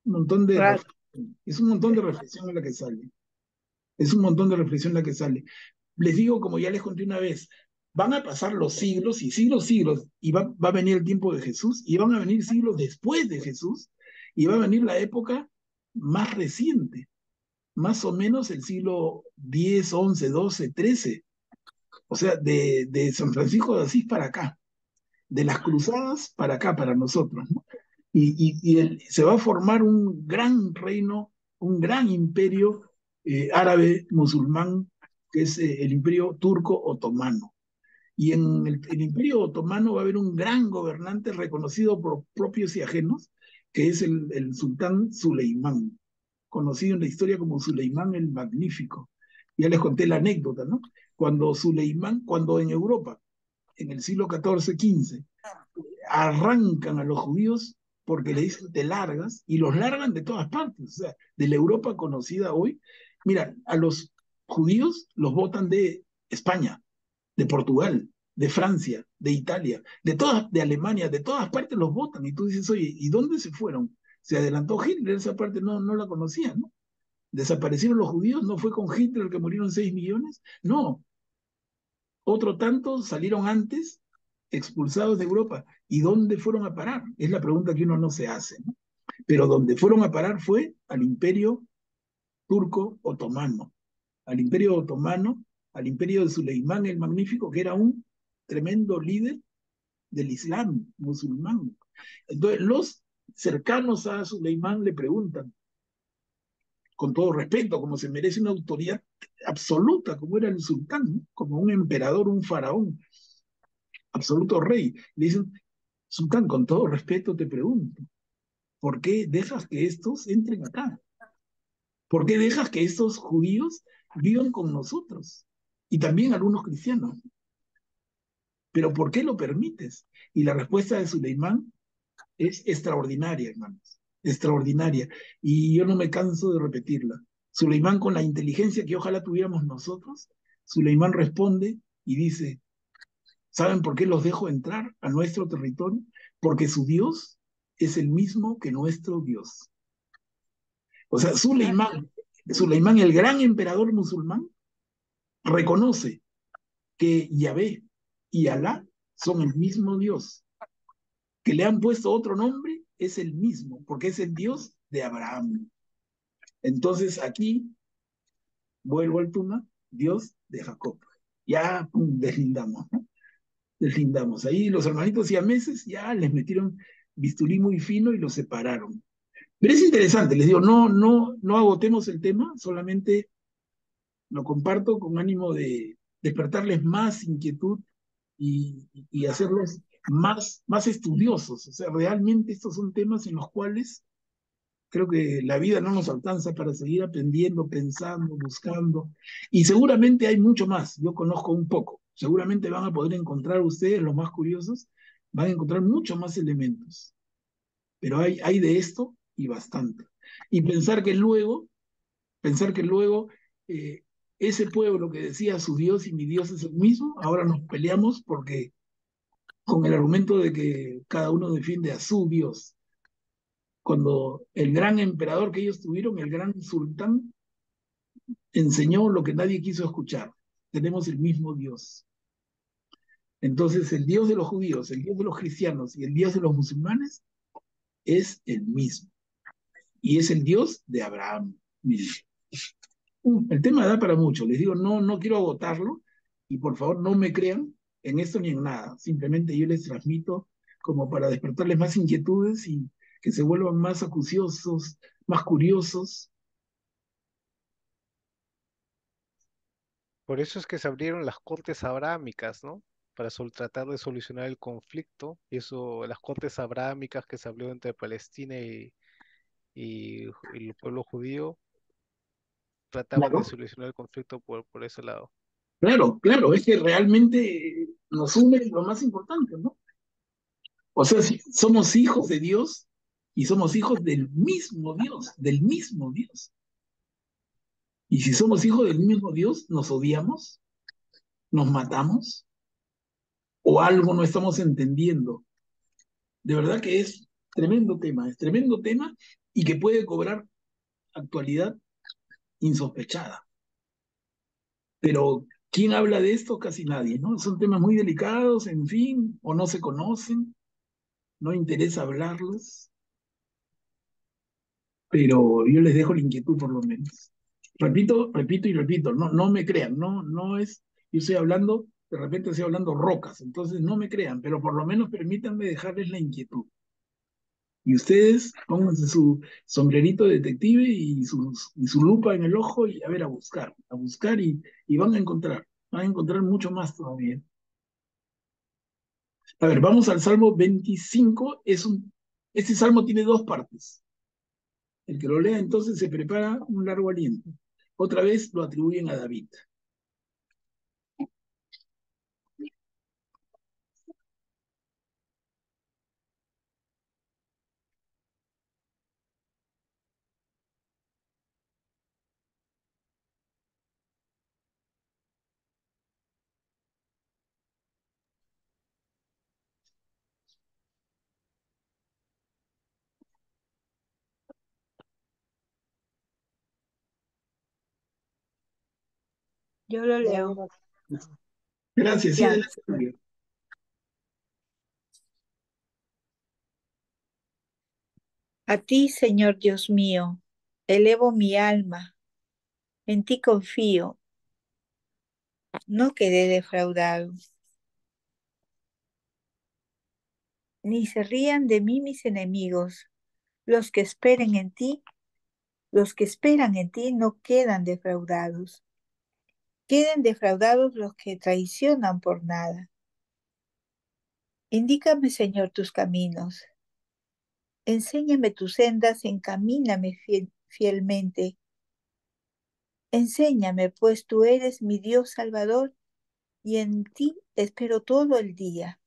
un montón de Claro. reflexión. Es un montón de reflexión en la que sale. Es un montón de reflexión la que sale. Les digo, como ya les conté una vez, van a pasar los siglos y siglos, siglos, y va a venir el tiempo de Jesús, y van a venir siglos después de Jesús, y va a venir la época más reciente, más o menos el siglo X, XI, XII, XIII, o sea, de San Francisco de Asís para acá, de las cruzadas para acá, para nosotros, ¿no? Se va a formar un gran reino, un gran imperio árabe musulmán, que es el imperio turco otomano. Y en el imperio otomano va a haber un gran gobernante reconocido por propios y ajenos, que es el sultán Suleimán, conocido en la historia como Suleimán el Magnífico. Ya les conté la anécdota, ¿no? Cuando en Europa, en el siglo XIV, XV, arrancan a los judíos porque le dicen te largas y los largan de todas partes, o sea, de la Europa conocida hoy. Mira, a los judíos los votan de España, de Portugal, de Francia, de Italia, de Alemania, de todas partes los votan y tú dices, oye, ¿y dónde se fueron? Se adelantó Hitler, esa parte no la conocía, ¿no? ¿Desaparecieron los judíos? ¿No fue con Hitler que murieron 6 millones? No, otro tanto salieron antes expulsados de Europa. ¿Y dónde fueron a parar? Es la pregunta que uno no se hace, ¿no? Pero donde fueron a parar fue al imperio turco otomano, al imperio otomano, al imperio de Suleimán el Magnífico, que era un tremendo líder del Islam musulmán. Entonces, los cercanos a Suleimán le preguntan, con todo respeto, como se merece una autoridad absoluta, como era el sultán, ¿no? Como un emperador, un faraón, absoluto rey. Le dicen, sultán, con todo respeto te pregunto, ¿por qué dejas que estos entren acá? ¿Por qué dejas que estos judíos vivan con nosotros? Y también algunos cristianos. ¿Pero por qué lo permites? Y la respuesta de Suleimán es extraordinaria, hermanos. Extraordinaria. Y yo no me canso de repetirla. Suleimán, con la inteligencia que ojalá tuviéramos nosotros, Suleimán responde y dice, ¿saben por qué los dejo entrar a nuestro territorio? Porque su Dios es el mismo que nuestro Dios. O sea, Suleimán, el gran emperador musulmán, reconoce que Yahvé y Alá son el mismo Dios. Que le han puesto otro nombre es el mismo, porque es el Dios de Abraham. Entonces aquí, vuelvo al Tuma, Dios de Jacob. Ya deslindamos, ¿no? Deslindamos. Ahí los hermanitos siameses ya les metieron bisturí muy fino y los separaron. Pero es interesante, les digo, no agotemos el tema, solamente lo comparto con ánimo de despertarles más inquietud y hacerlos más estudiosos. O sea, realmente estos son temas en los cuales creo que la vida no nos alcanza para seguir aprendiendo, pensando, buscando. Y seguramente hay mucho más. Yo conozco un poco. Seguramente van a poder encontrar ustedes, los más curiosos, van a encontrar muchos más elementos. Pero hay de esto y bastante. Y pensar que luego ese pueblo que decía su Dios y mi Dios es el mismo, ahora nos peleamos porque con el argumento de que cada uno defiende a su Dios. Cuando el gran emperador que ellos tuvieron, el gran sultán, enseñó lo que nadie quiso escuchar. Tenemos el mismo Dios. Entonces, el Dios de los judíos, el Dios de los cristianos y el Dios de los musulmanes es el mismo. Y es el Dios de Abraham. Miren, el tema da para mucho. Les digo, no quiero agotarlo y por favor no me crean en esto ni en nada. Simplemente yo les transmito como para despertarles más inquietudes y que se vuelvan más acuciosos, más curiosos. Por eso es que se abrieron las cortes abrámicas, ¿no? Para tratar de solucionar el conflicto. Y eso, las cortes abrámicas que se abrió entre Palestina y el pueblo judío, trataban de Claro, solucionar el conflicto por ese lado. claro, es que realmente nos une lo más importante, ¿no? O sea, si somos hijos de Dios y somos hijos del mismo Dios, del mismo Dios. Y si somos hijos del mismo Dios, nos odiamos, nos matamos o algo no estamos entendiendo. De verdad que es tremendo tema y que puede cobrar actualidad insospechada. Pero ¿quién habla de esto? Casi nadie, ¿no? Son temas muy delicados, en fin, o no se conocen, no interesa hablarlos, pero yo les dejo la inquietud por lo menos. Repito y repito, no me crean, no es, yo estoy hablando, de repente estoy hablando rocas, entonces no me crean, pero por lo menos permítanme dejarles la inquietud. Y ustedes pónganse su sombrerito de detective y su lupa en el ojo y a ver, a buscar y van a encontrar mucho más todavía. A ver, vamos al Salmo 25, este salmo tiene dos partes. El que lo lea entonces se prepara un largo aliento. Otra vez lo atribuyen a David. Yo lo leo. Leemos. Gracias, sí, Ya. adelante, Mario. A ti, Señor Dios mío, elevo mi alma, en ti confío, no quedé defraudado. Ni se rían de mí mis enemigos, los que esperen en ti, los que esperan en ti no quedan defraudados. Queden defraudados los que traicionan por nada. Indícame, Señor, tus caminos. Enséñame tus sendas, encamíname fielmente. Enséñame, pues tú eres mi Dios Salvador, y en ti espero todo el día.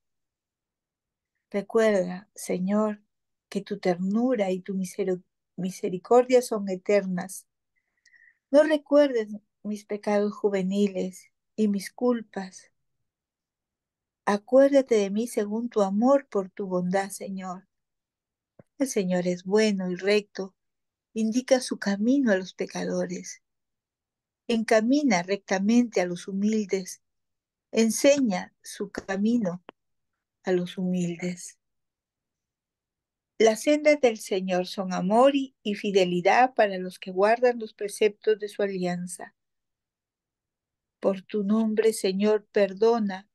Recuerda, Señor, que tu ternura y tu misericordia son eternas. No recuerdes mis pecados juveniles y mis culpas. Acuérdate de mí según tu amor por tu bondad, Señor. El Señor es bueno y recto, indica su camino a los pecadores. Encamina rectamente a los humildes, enseña su camino a los humildes. Las sendas del Señor son amor y fidelidad para los que guardan los preceptos de su alianza. Por tu nombre, Señor, perdona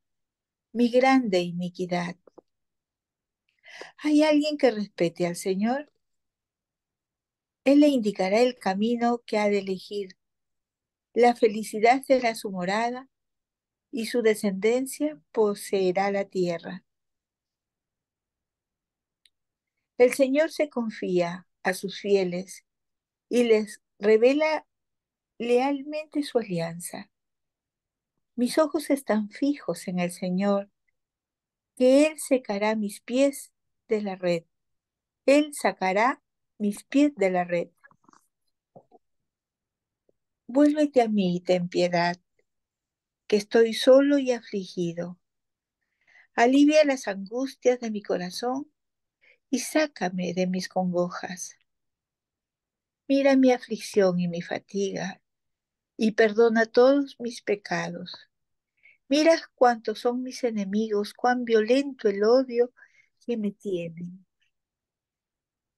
mi grande iniquidad. ¿Hay alguien que respete al Señor? Él le indicará el camino que ha de elegir. La felicidad será su morada y su descendencia poseerá la tierra. El Señor se confía a sus fieles y les revela lealmente su alianza. Mis ojos están fijos en el Señor, que Él secará mis pies de la red. Él sacará mis pies de la red. Vuélvete a mí y ten piedad, que estoy solo y afligido. Alivia las angustias de mi corazón y sácame de mis congojas. Mira mi aflicción y mi fatiga y perdona todos mis pecados. Mira cuántos son mis enemigos, cuán violento el odio que me tienen.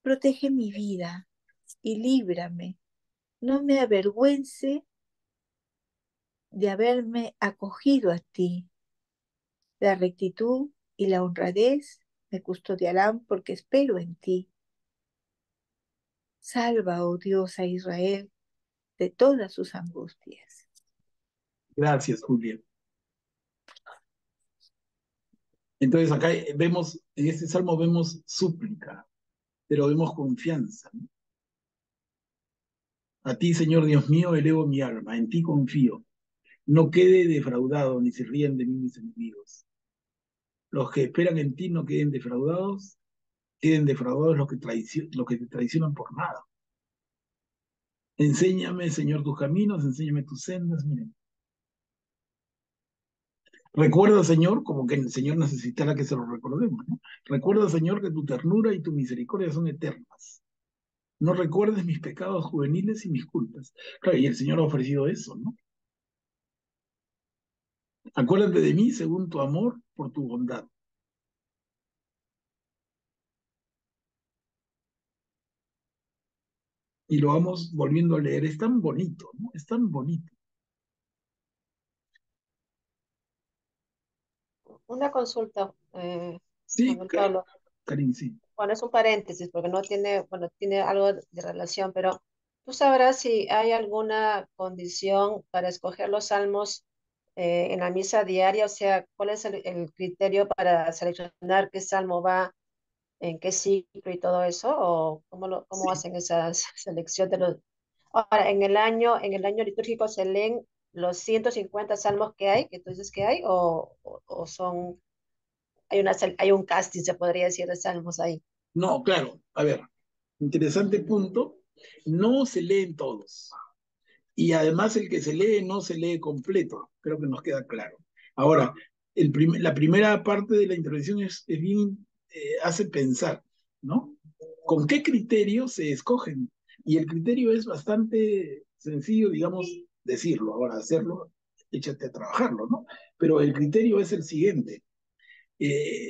Protege mi vida y líbrame. No me avergüence de haberme acogido a ti. La rectitud y la honradez me custodiarán porque espero en ti. Salva, oh Dios, a Israel de todas sus angustias. Gracias, Julia. Entonces acá vemos, en este salmo vemos súplica, pero vemos confianza, ¿no? A ti, Señor Dios mío, elevo mi alma, en ti confío. No quede defraudado, ni se rían de mí mis enemigos. Los que esperan en ti no queden defraudados los que te traicionan por nada. Enséñame, Señor, tus caminos, enséñame tus sendas. Miren. Recuerda, Señor, como que el Señor necesitará que se lo recordemos, ¿no? Recuerda, Señor, que tu ternura y tu misericordia son eternas. No recuerdes mis pecados juveniles y mis culpas. Claro, y el Señor ha ofrecido eso, ¿no? Acuérdate de mí según tu amor por tu bondad. Y lo vamos volviendo a leer. Es tan bonito, ¿no? Es tan bonito. Una consulta, Sí, Manuel Pablo. Karin, sí. Bueno, es un paréntesis porque no tiene, bueno, tiene algo de relación, pero ¿tú sabrás si hay alguna condición para escoger los salmos en la misa diaria? O sea, ¿cuál es el criterio para seleccionar qué salmo va en qué ciclo y todo eso? ¿O cómo Sí. hacen esa selección de los... Ahora, en el año litúrgico se leen los 150 salmos que hay, que tú dices que hay, o son, hay un casting, se podría decir, de salmos ahí. No, claro. A ver, interesante punto. No se leen todos. Y además el que se lee no se lee completo. Creo que nos queda claro. Ahora, la primera parte de la intervención es bien, hace pensar, ¿no? ¿Con qué criterio se escogen? Y el criterio es bastante sencillo, digamos, decirlo. Ahora, hacerlo, échate a trabajarlo, ¿no? Pero el criterio es el siguiente.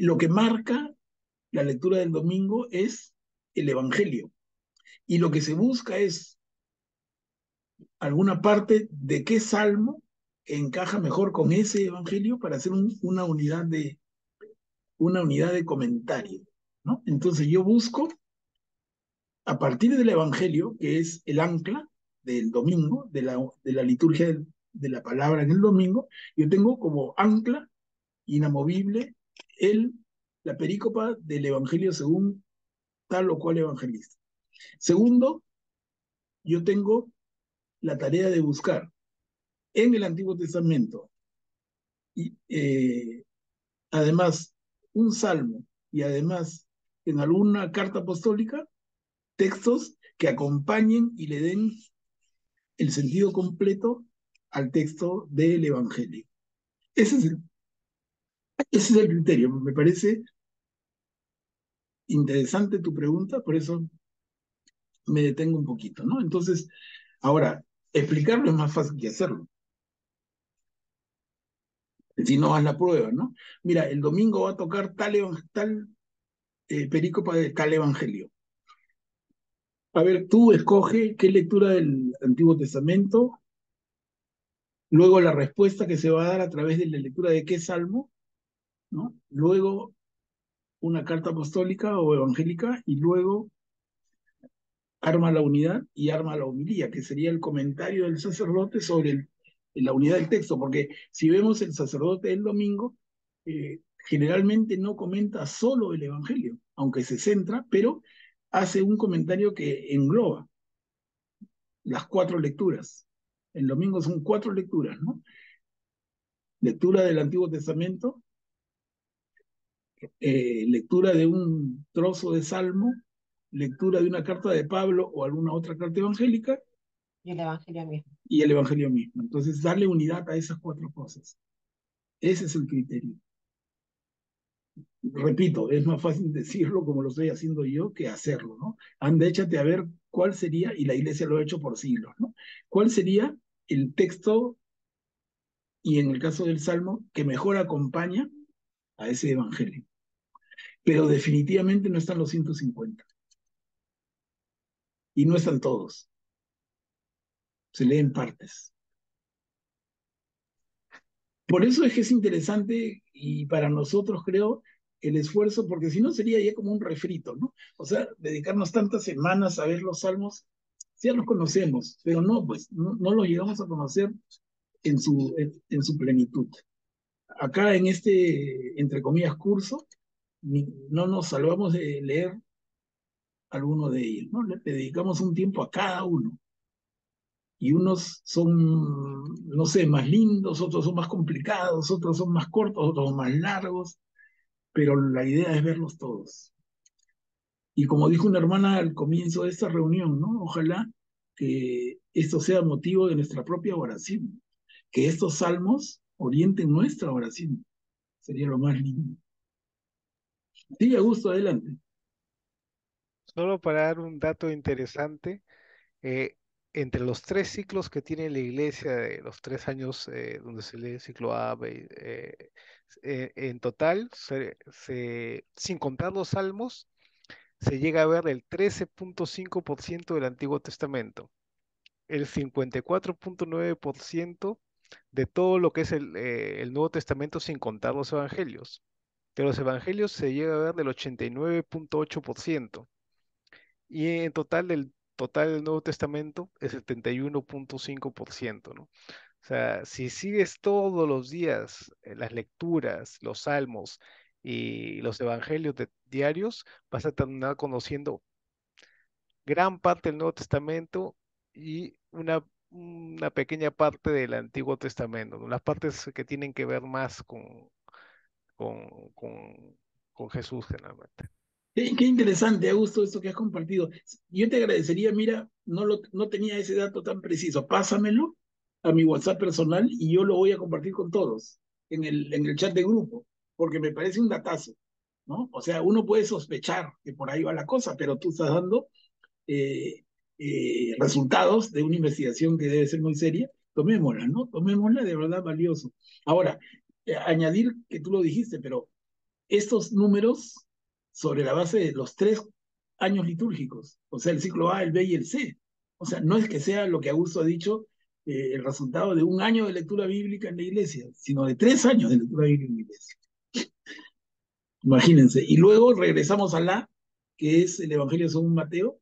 Lo que marca la lectura del domingo es el Evangelio. Y lo que se busca es alguna parte de qué salmo encaja mejor con ese Evangelio para hacer una unidad de comentario, ¿no? Entonces yo busco, a partir del Evangelio, que es el ancla del domingo, de la liturgia de la palabra en el domingo, yo tengo como ancla inamovible el, la perícopa del Evangelio según tal o cual evangelista. Segundo, yo tengo la tarea de buscar en el Antiguo Testamento, y, además, un salmo y además en alguna carta apostólica, textos que acompañen y le den el sentido completo al texto del Evangelio. Ese es ese es el criterio. Me parece interesante tu pregunta, por eso me detengo un poquito, ¿no? Entonces, ahora, explicarlo es más fácil que hacerlo. Si no, haz la prueba, ¿no? Mira, el domingo va a tocar tal perícopa de tal evangelio. A ver, tú escoge qué lectura del Antiguo Testamento, luego la respuesta que se va a dar a través de la lectura de qué salmo, ¿no? Luego una carta apostólica o evangélica y luego arma la unidad y arma la homilía, que sería el comentario del sacerdote sobre la unidad del texto, porque si vemos el sacerdote del domingo, generalmente no comenta solo el Evangelio, aunque se centra, pero hace un comentario que engloba las 4 lecturas. El domingo son 4 lecturas, ¿no? Lectura del Antiguo Testamento, lectura de un trozo de Salmo, lectura de una carta de Pablo o alguna otra carta evangélica, Y el Evangelio mismo. y el Evangelio mismo. Entonces, darle unidad a esas 4 cosas. Ese es el criterio. Repito, es más fácil decirlo como lo estoy haciendo yo que hacerlo, ¿no? Anda, échate a ver cuál sería, y la iglesia lo ha hecho por siglos, ¿no? ¿Cuál sería el texto, y en el caso del Salmo, que mejor acompaña a ese evangelio? Pero definitivamente no están los 150. Y no están todos. Se leen partes. Por eso es que es interesante, y para nosotros creo, el esfuerzo, porque si no sería ya como un refrito, ¿no? O sea, dedicarnos tantas semanas a ver los salmos, sí ya los conocemos, pero no, pues, no los llegamos a conocer en su plenitud. Acá en este, entre comillas, curso, no nos salvamos de leer alguno de ellos, ¿no? Le dedicamos un tiempo a cada uno. Y unos son, no sé, más lindos, otros son más complicados, otros son más cortos, otros son más largos, pero la idea es verlos todos. Y como dijo una hermana al comienzo de esta reunión, ¿no? Ojalá que esto sea motivo de nuestra propia oración, que estos salmos orienten nuestra oración. Sería lo más lindo. Sí, Augusto, adelante. Solo para dar un dato interesante, eh, entre los 3 ciclos que tiene la iglesia, de los 3 años donde se lee el ciclo A, B, en total, sin contar los salmos, se llega a ver el 13,5% del Antiguo Testamento, el 54,9% de todo lo que es el Nuevo Testamento sin contar los evangelios. De los evangelios se llega a ver del 89,8%. Y en total, del total del Nuevo Testamento, el 71,5%, ¿no? O sea, si sigues todos los días las lecturas, los salmos y los evangelios diarios, vas a terminar conociendo gran parte del Nuevo Testamento y una pequeña parte del Antiguo Testamento, ¿no? Las partes que tienen que ver más con, con, con Jesús generalmente. Qué interesante, Augusto, esto que has compartido. Yo te agradecería, mira, no tenía ese dato tan preciso. Pásamelo a mi WhatsApp personal y yo lo voy a compartir con todos en el chat de grupo, porque me parece un datazo, ¿no? O sea, uno puede sospechar que por ahí va la cosa, pero tú estás dando eh, resultados de una investigación que debe ser muy seria. Tomémosla, ¿no? Tomémosla, de verdad valioso. Ahora, añadir que tú lo dijiste, pero estos números sobre la base de los 3 años litúrgicos, o sea, el ciclo A, el B y el C. O sea, no es que sea lo que Augusto ha dicho, el resultado de un año de lectura bíblica en la iglesia, sino de 3 años de lectura bíblica en la iglesia. Imagínense. Y luego regresamos al A, que es el Evangelio según Mateo,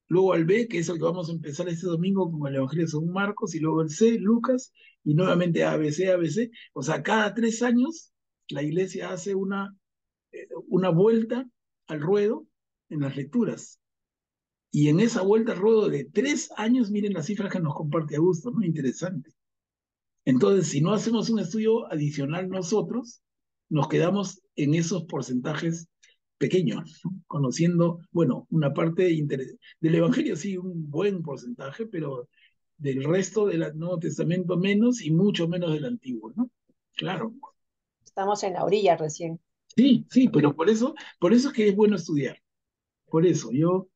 luego al B, que es el que vamos a empezar este domingo con el Evangelio según Marcos, y luego el C, Lucas, y nuevamente ABC, ABC. O sea, cada 3 años la iglesia hace una vuelta al ruedo en las lecturas. Y en esa vuelta al ruedo de 3 años, miren las cifras que nos comparte Augusto, ¿no? Interesante. Entonces, si no hacemos un estudio adicional nosotros, nos quedamos en esos porcentajes pequeños, ¿no? Conociendo, bueno, una parte del Evangelio sí, un buen porcentaje, pero del resto del Nuevo Testamento menos y mucho menos del Antiguo, ¿no? Claro. Estamos en la orilla recién. Sí, sí, pero por eso es que es bueno estudiar. Por eso, yo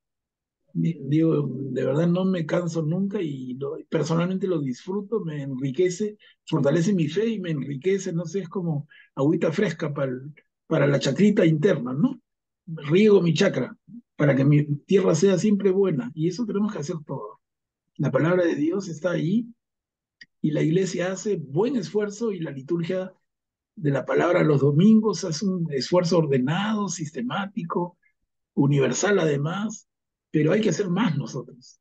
digo, de verdad no me canso nunca y personalmente lo disfruto, me enriquece, fortalece mi fe y me enriquece, no sé, es como agüita fresca para la chacrita interna, ¿no? Riego mi chakra para que mi tierra sea siempre buena y eso tenemos que hacer todo. La palabra de Dios está ahí y la iglesia hace buen esfuerzo y la liturgia de la palabra los domingos hace un esfuerzo ordenado, sistemático, universal además, pero hay que hacer más nosotros.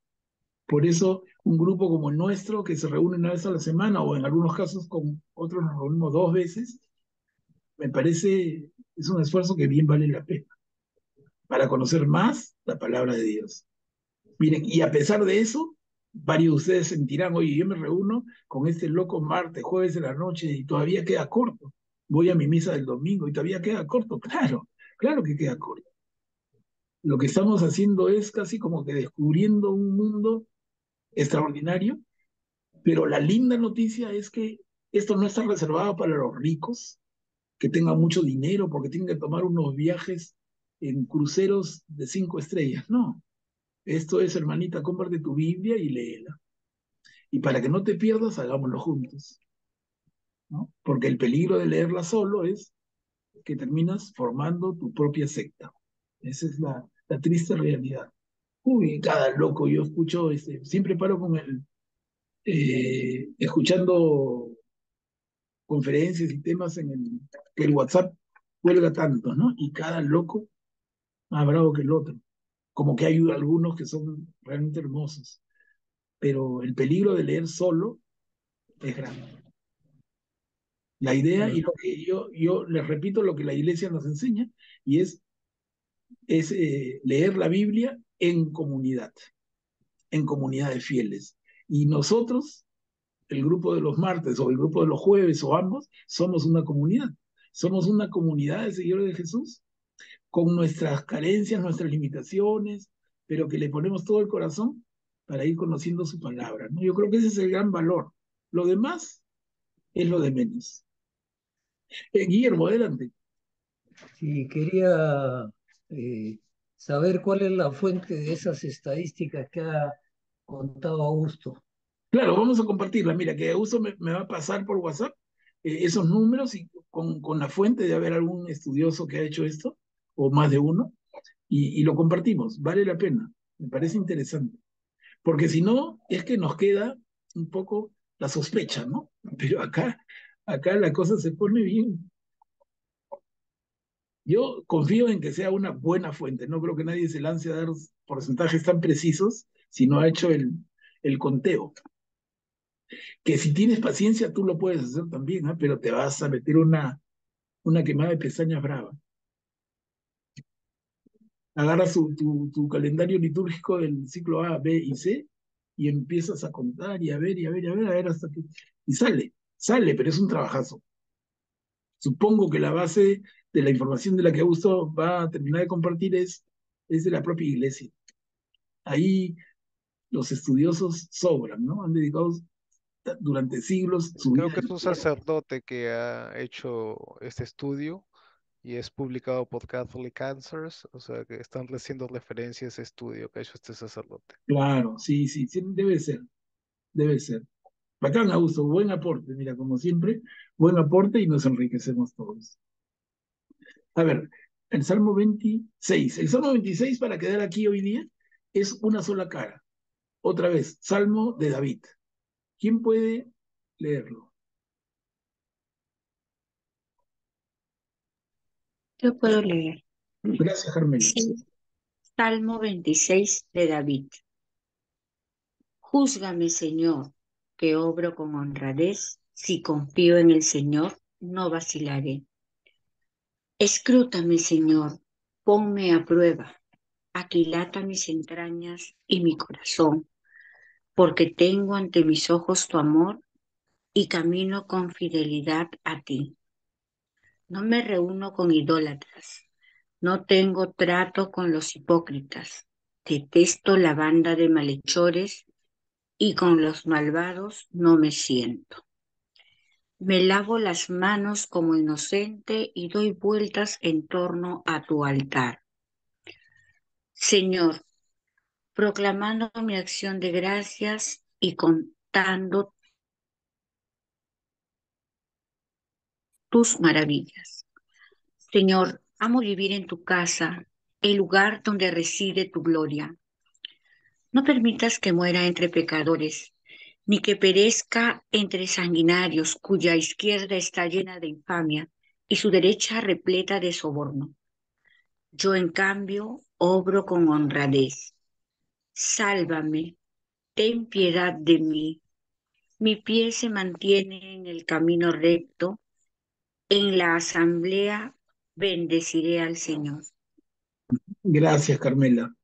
Por eso un grupo como el nuestro que se reúne una vez a la semana o en algunos casos con otros nos reunimos 2 veces, me parece es un esfuerzo que bien vale la pena para conocer más la palabra de Dios. Miren, y a pesar de eso, varios de ustedes sentirán, oye, yo me reúno con este loco martes, jueves de la noche y todavía queda corto. Voy a mi misa del domingo y todavía queda corto. Claro, claro que queda corto. Lo que estamos haciendo es casi como que descubriendo un mundo extraordinario, pero la linda noticia es que esto no está reservado para los ricos, que tengan mucho dinero porque tienen que tomar unos viajes en cruceros de 5 estrellas. No, esto es, hermanita, cómprate tu Biblia y léela. Y para que no te pierdas, hagámoslo juntos, ¿no? Porque el peligro de leerla solo es que terminas formando tu propia secta. Esa es la triste realidad. Uy, cada loco, yo escucho, siempre paro con escuchando conferencias y temas que el WhatsApp cuelga tanto, ¿no? Y cada loco más bravo que el otro. Como que hay algunos que son realmente hermosos, pero el peligro de leer solo es grande. La idea, y lo que yo les repito lo que la iglesia nos enseña, y es leer la Biblia en comunidad de fieles. Y nosotros, el grupo de los martes o el grupo de los jueves o ambos, somos una comunidad. Somos una comunidad de seguidores de Jesús con nuestras carencias, nuestras limitaciones, pero que le ponemos todo el corazón para ir conociendo su palabra, ¿no? Yo creo que ese es el gran valor. Lo demás es lo de menos. Guillermo, adelante. Sí, quería saber cuál es la fuente de esas estadísticas que ha contado Augusto. Claro, vamos a compartirla. Mira, que Augusto me va a pasar por WhatsApp esos números y con la fuente de haber algún estudioso que ha hecho esto, o más de uno, y lo compartimos. Vale la pena. Me parece interesante. Porque si no, es que nos queda un poco la sospecha, ¿no? Pero acá la cosa se pone bien. Yo confío en que sea una buena fuente. No creo que nadie se lance a dar porcentajes tan precisos si no ha hecho el conteo. Que si tienes paciencia, tú lo puedes hacer también, ¿ah? Pero te vas a meter una quemada de pestañas brava. Agarras tu calendario litúrgico del ciclo A, B y C y empiezas a contar y a ver y a ver y a ver, a ver hasta que... Y sale, pero es un trabajazo. Supongo que la base de la información de la que Augusto va a terminar de compartir es de la propia iglesia. Ahí los estudiosos sobran, ¿no? Han dedicado durante siglos su Creo vida que es un entera. sacerdote que ha hecho este estudio y es publicado por Catholic Answers, o sea que están haciendo referencia a ese estudio que ha hecho este sacerdote. Claro, sí, sí, sí, debe ser, debe ser. Bacán, Augusto, buen aporte, mira, como siempre, buen aporte y nos enriquecemos todos. A ver, el Salmo 26. El Salmo 26, para quedar aquí hoy día, es una sola cara. Otra vez, Salmo de David. ¿Quién puede leerlo? Yo puedo leer. Gracias, Carmela. Sí. Salmo 26 de David. Júzgame, Señor, que obro con honradez. Si confío en el Señor, no vacilaré. Escrútame, Señor, ponme a prueba. Aquilata mis entrañas y mi corazón, porque tengo ante mis ojos tu amor y camino con fidelidad a ti. No me reúno con idólatras, no tengo trato con los hipócritas. Detesto la banda de malhechores y con los malvados no me siento. Me lavo las manos como inocente y doy vueltas en torno a tu altar. Señor, proclamando mi acción de gracias y contando tus maravillas. Señor, amo vivir en tu casa, el lugar donde reside tu gloria. No permitas que muera entre pecadores, ni que perezca entre sanguinarios, cuya izquierda está llena de infamia y su derecha repleta de soborno. Yo, en cambio, obro con honradez. Sálvame, ten piedad de mí. Mi pie se mantiene en el camino recto. En la asamblea bendeciré al Señor. Gracias, Carmela.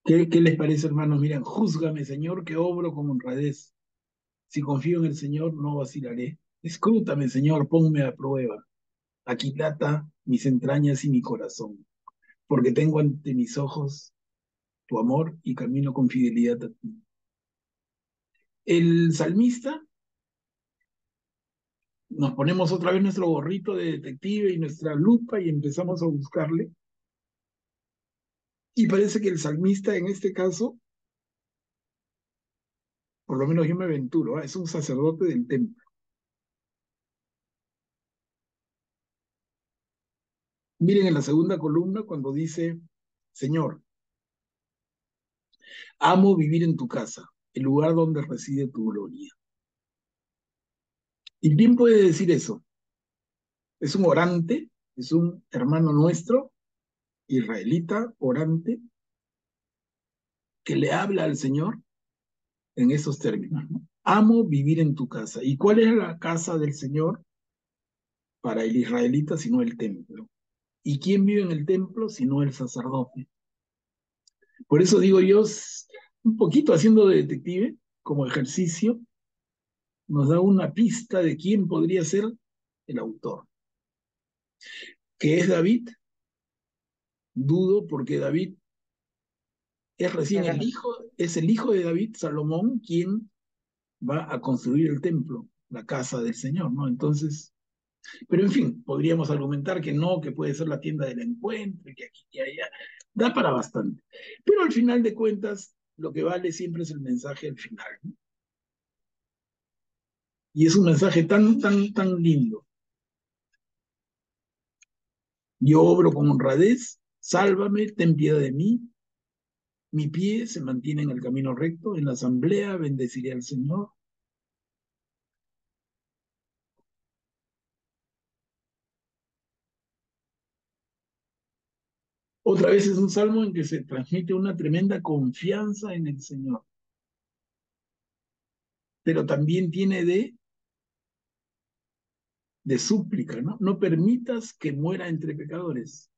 ¿Qué les parece, hermanos? Miren, júzgame, Señor, que obro con honradez. Si confío en el Señor, no vacilaré. Escrútame, Señor, ponme a prueba. Aquilata mis entrañas y mi corazón, porque tengo ante mis ojos tu amor y camino con fidelidad a ti. El salmista, nos ponemos otra vez nuestro gorrito de detective y nuestra lupa y empezamos a buscarle. Y parece que el salmista en este caso, por lo menos yo me aventuro, es un sacerdote del templo. Miren en la segunda columna cuando dice, Señor, amo vivir en tu casa, el lugar donde reside tu gloria. ¿Y quién puede decir eso? Es un orante, es un hermano nuestro, israelita, orante, que le habla al Señor en esos términos, ¿no? Amo vivir en tu casa. ¿Y cuál es la casa del Señor para el israelita sino el templo? ¿Y quién vive en el templo sino el sacerdote? Por eso digo yo, un poquito haciendo de detective, como ejercicio, nos da una pista de quién podría ser el autor. ¿Que es David? Dudo, porque David es recién Era- es el hijo de David, Salomón, quien va a construir el templo, la casa del Señor, ¿no? Entonces, pero en fin, podríamos argumentar que no, que puede ser la tienda del encuentro, que aquí y allá, da para bastante. Pero al final de cuentas, lo que vale siempre es el mensaje al final, ¿no? Y es un mensaje tan, tan, tan lindo. Yo obro con honradez, sálvame, ten piedad de mí, mi pie se mantiene en el camino recto, en la asamblea bendeciré al Señor. Otra vez es un salmo en que se transmite una tremenda confianza en el Señor, pero también tiene de súplica, ¿no? No permitas que muera entre pecadores.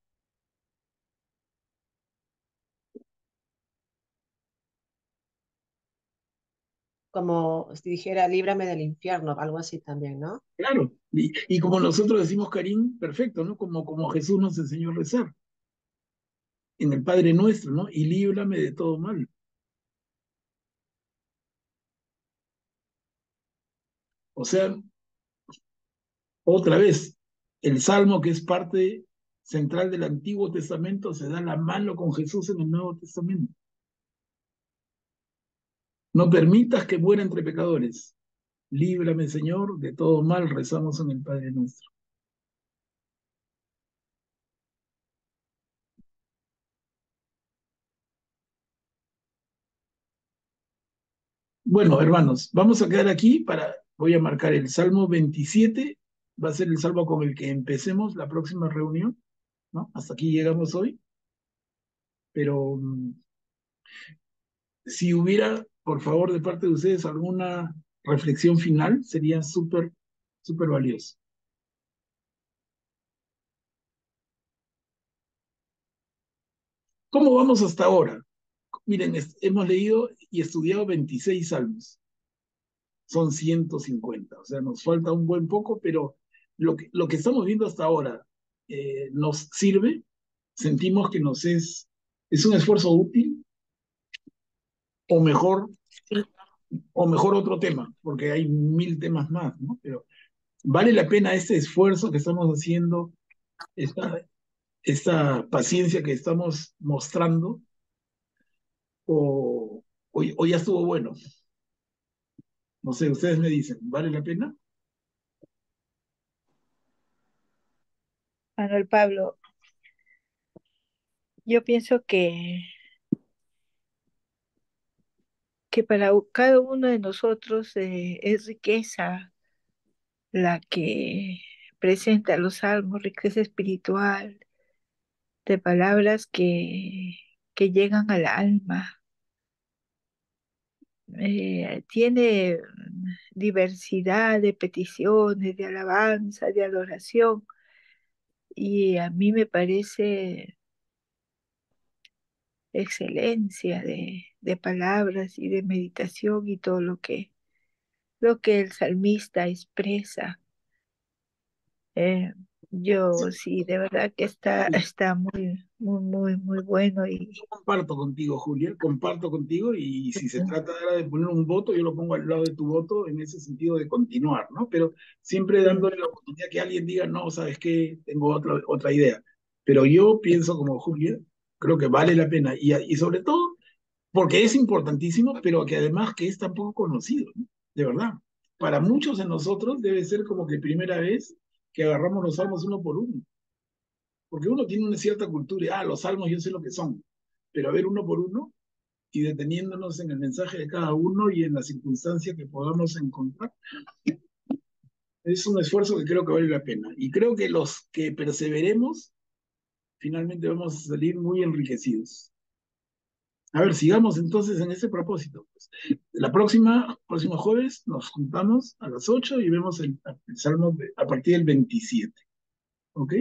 Como si dijera, líbrame del infierno, algo así también, ¿no? Claro, y como nosotros decimos, Karim, perfecto, ¿no? Como Jesús nos enseñó a rezar en el Padre Nuestro, ¿no? Y líbrame de todo mal. O sea, otra vez, el Salmo que es parte central del Antiguo Testamento se da la mano con Jesús en el Nuevo Testamento. No permitas que muera entre pecadores. Líbrame, Señor, de todo mal, rezamos en el Padre Nuestro. Bueno, hermanos, vamos a quedar aquí voy a marcar el Salmo 27, va a ser el salmo con el que empecemos la próxima reunión, ¿no? Hasta aquí llegamos hoy, pero si hubiera, por favor, de parte de ustedes alguna reflexión final, sería súper, súper valioso. ¿Cómo vamos hasta ahora? Miren, hemos leído y estudiado 26 salmos, son 150, o sea, nos falta un buen poco, pero lo que estamos viendo hasta ahora nos sirve, sentimos que es un esfuerzo útil, o mejor, o mejor otro tema, porque hay 1000 temas más, ¿no? Pero vale la pena este esfuerzo que estamos haciendo, esta, esta paciencia que estamos mostrando, o ya estuvo bueno. No sé, ustedes me dicen, ¿vale la pena? Manuel Pablo, yo pienso que para cada uno de nosotros es riqueza la que presenta los salmos, riqueza espiritual, de palabras que llegan al alma. Tiene diversidad de peticiones, de alabanza, de adoración, y a mí me parece excelencia de palabras y de meditación y todo lo que el salmista expresa. Eh, yo sí, de verdad que está muy bueno y Comparto contigo, Julia, comparto contigo, y si se trata ahora de poner un voto, yo lo pongo al lado de tu voto en ese sentido de continuar, ¿no? Pero siempre sí, dándole la oportunidad que alguien diga, no, ¿sabes qué? Tengo otra idea. Pero yo pienso como Julia, creo que vale la pena, y sobre todo porque es importantísimo, pero que además que es tan poco conocido, ¿no? De verdad. Para muchos de nosotros debe ser como que primera vez que agarramos los salmos uno por uno, porque uno tiene una cierta cultura, y, los salmos yo sé lo que son, pero a ver uno por uno y deteniéndonos en el mensaje de cada uno y en la circunstancia que podamos encontrar, es un esfuerzo que creo que vale la pena. Y creo que los que perseveremos, finalmente vamos a salir muy enriquecidos. A ver, sigamos entonces en ese propósito, pues. Próximo jueves nos juntamos a las 8 y vemos el Salmo a partir del 27. ¿Ok?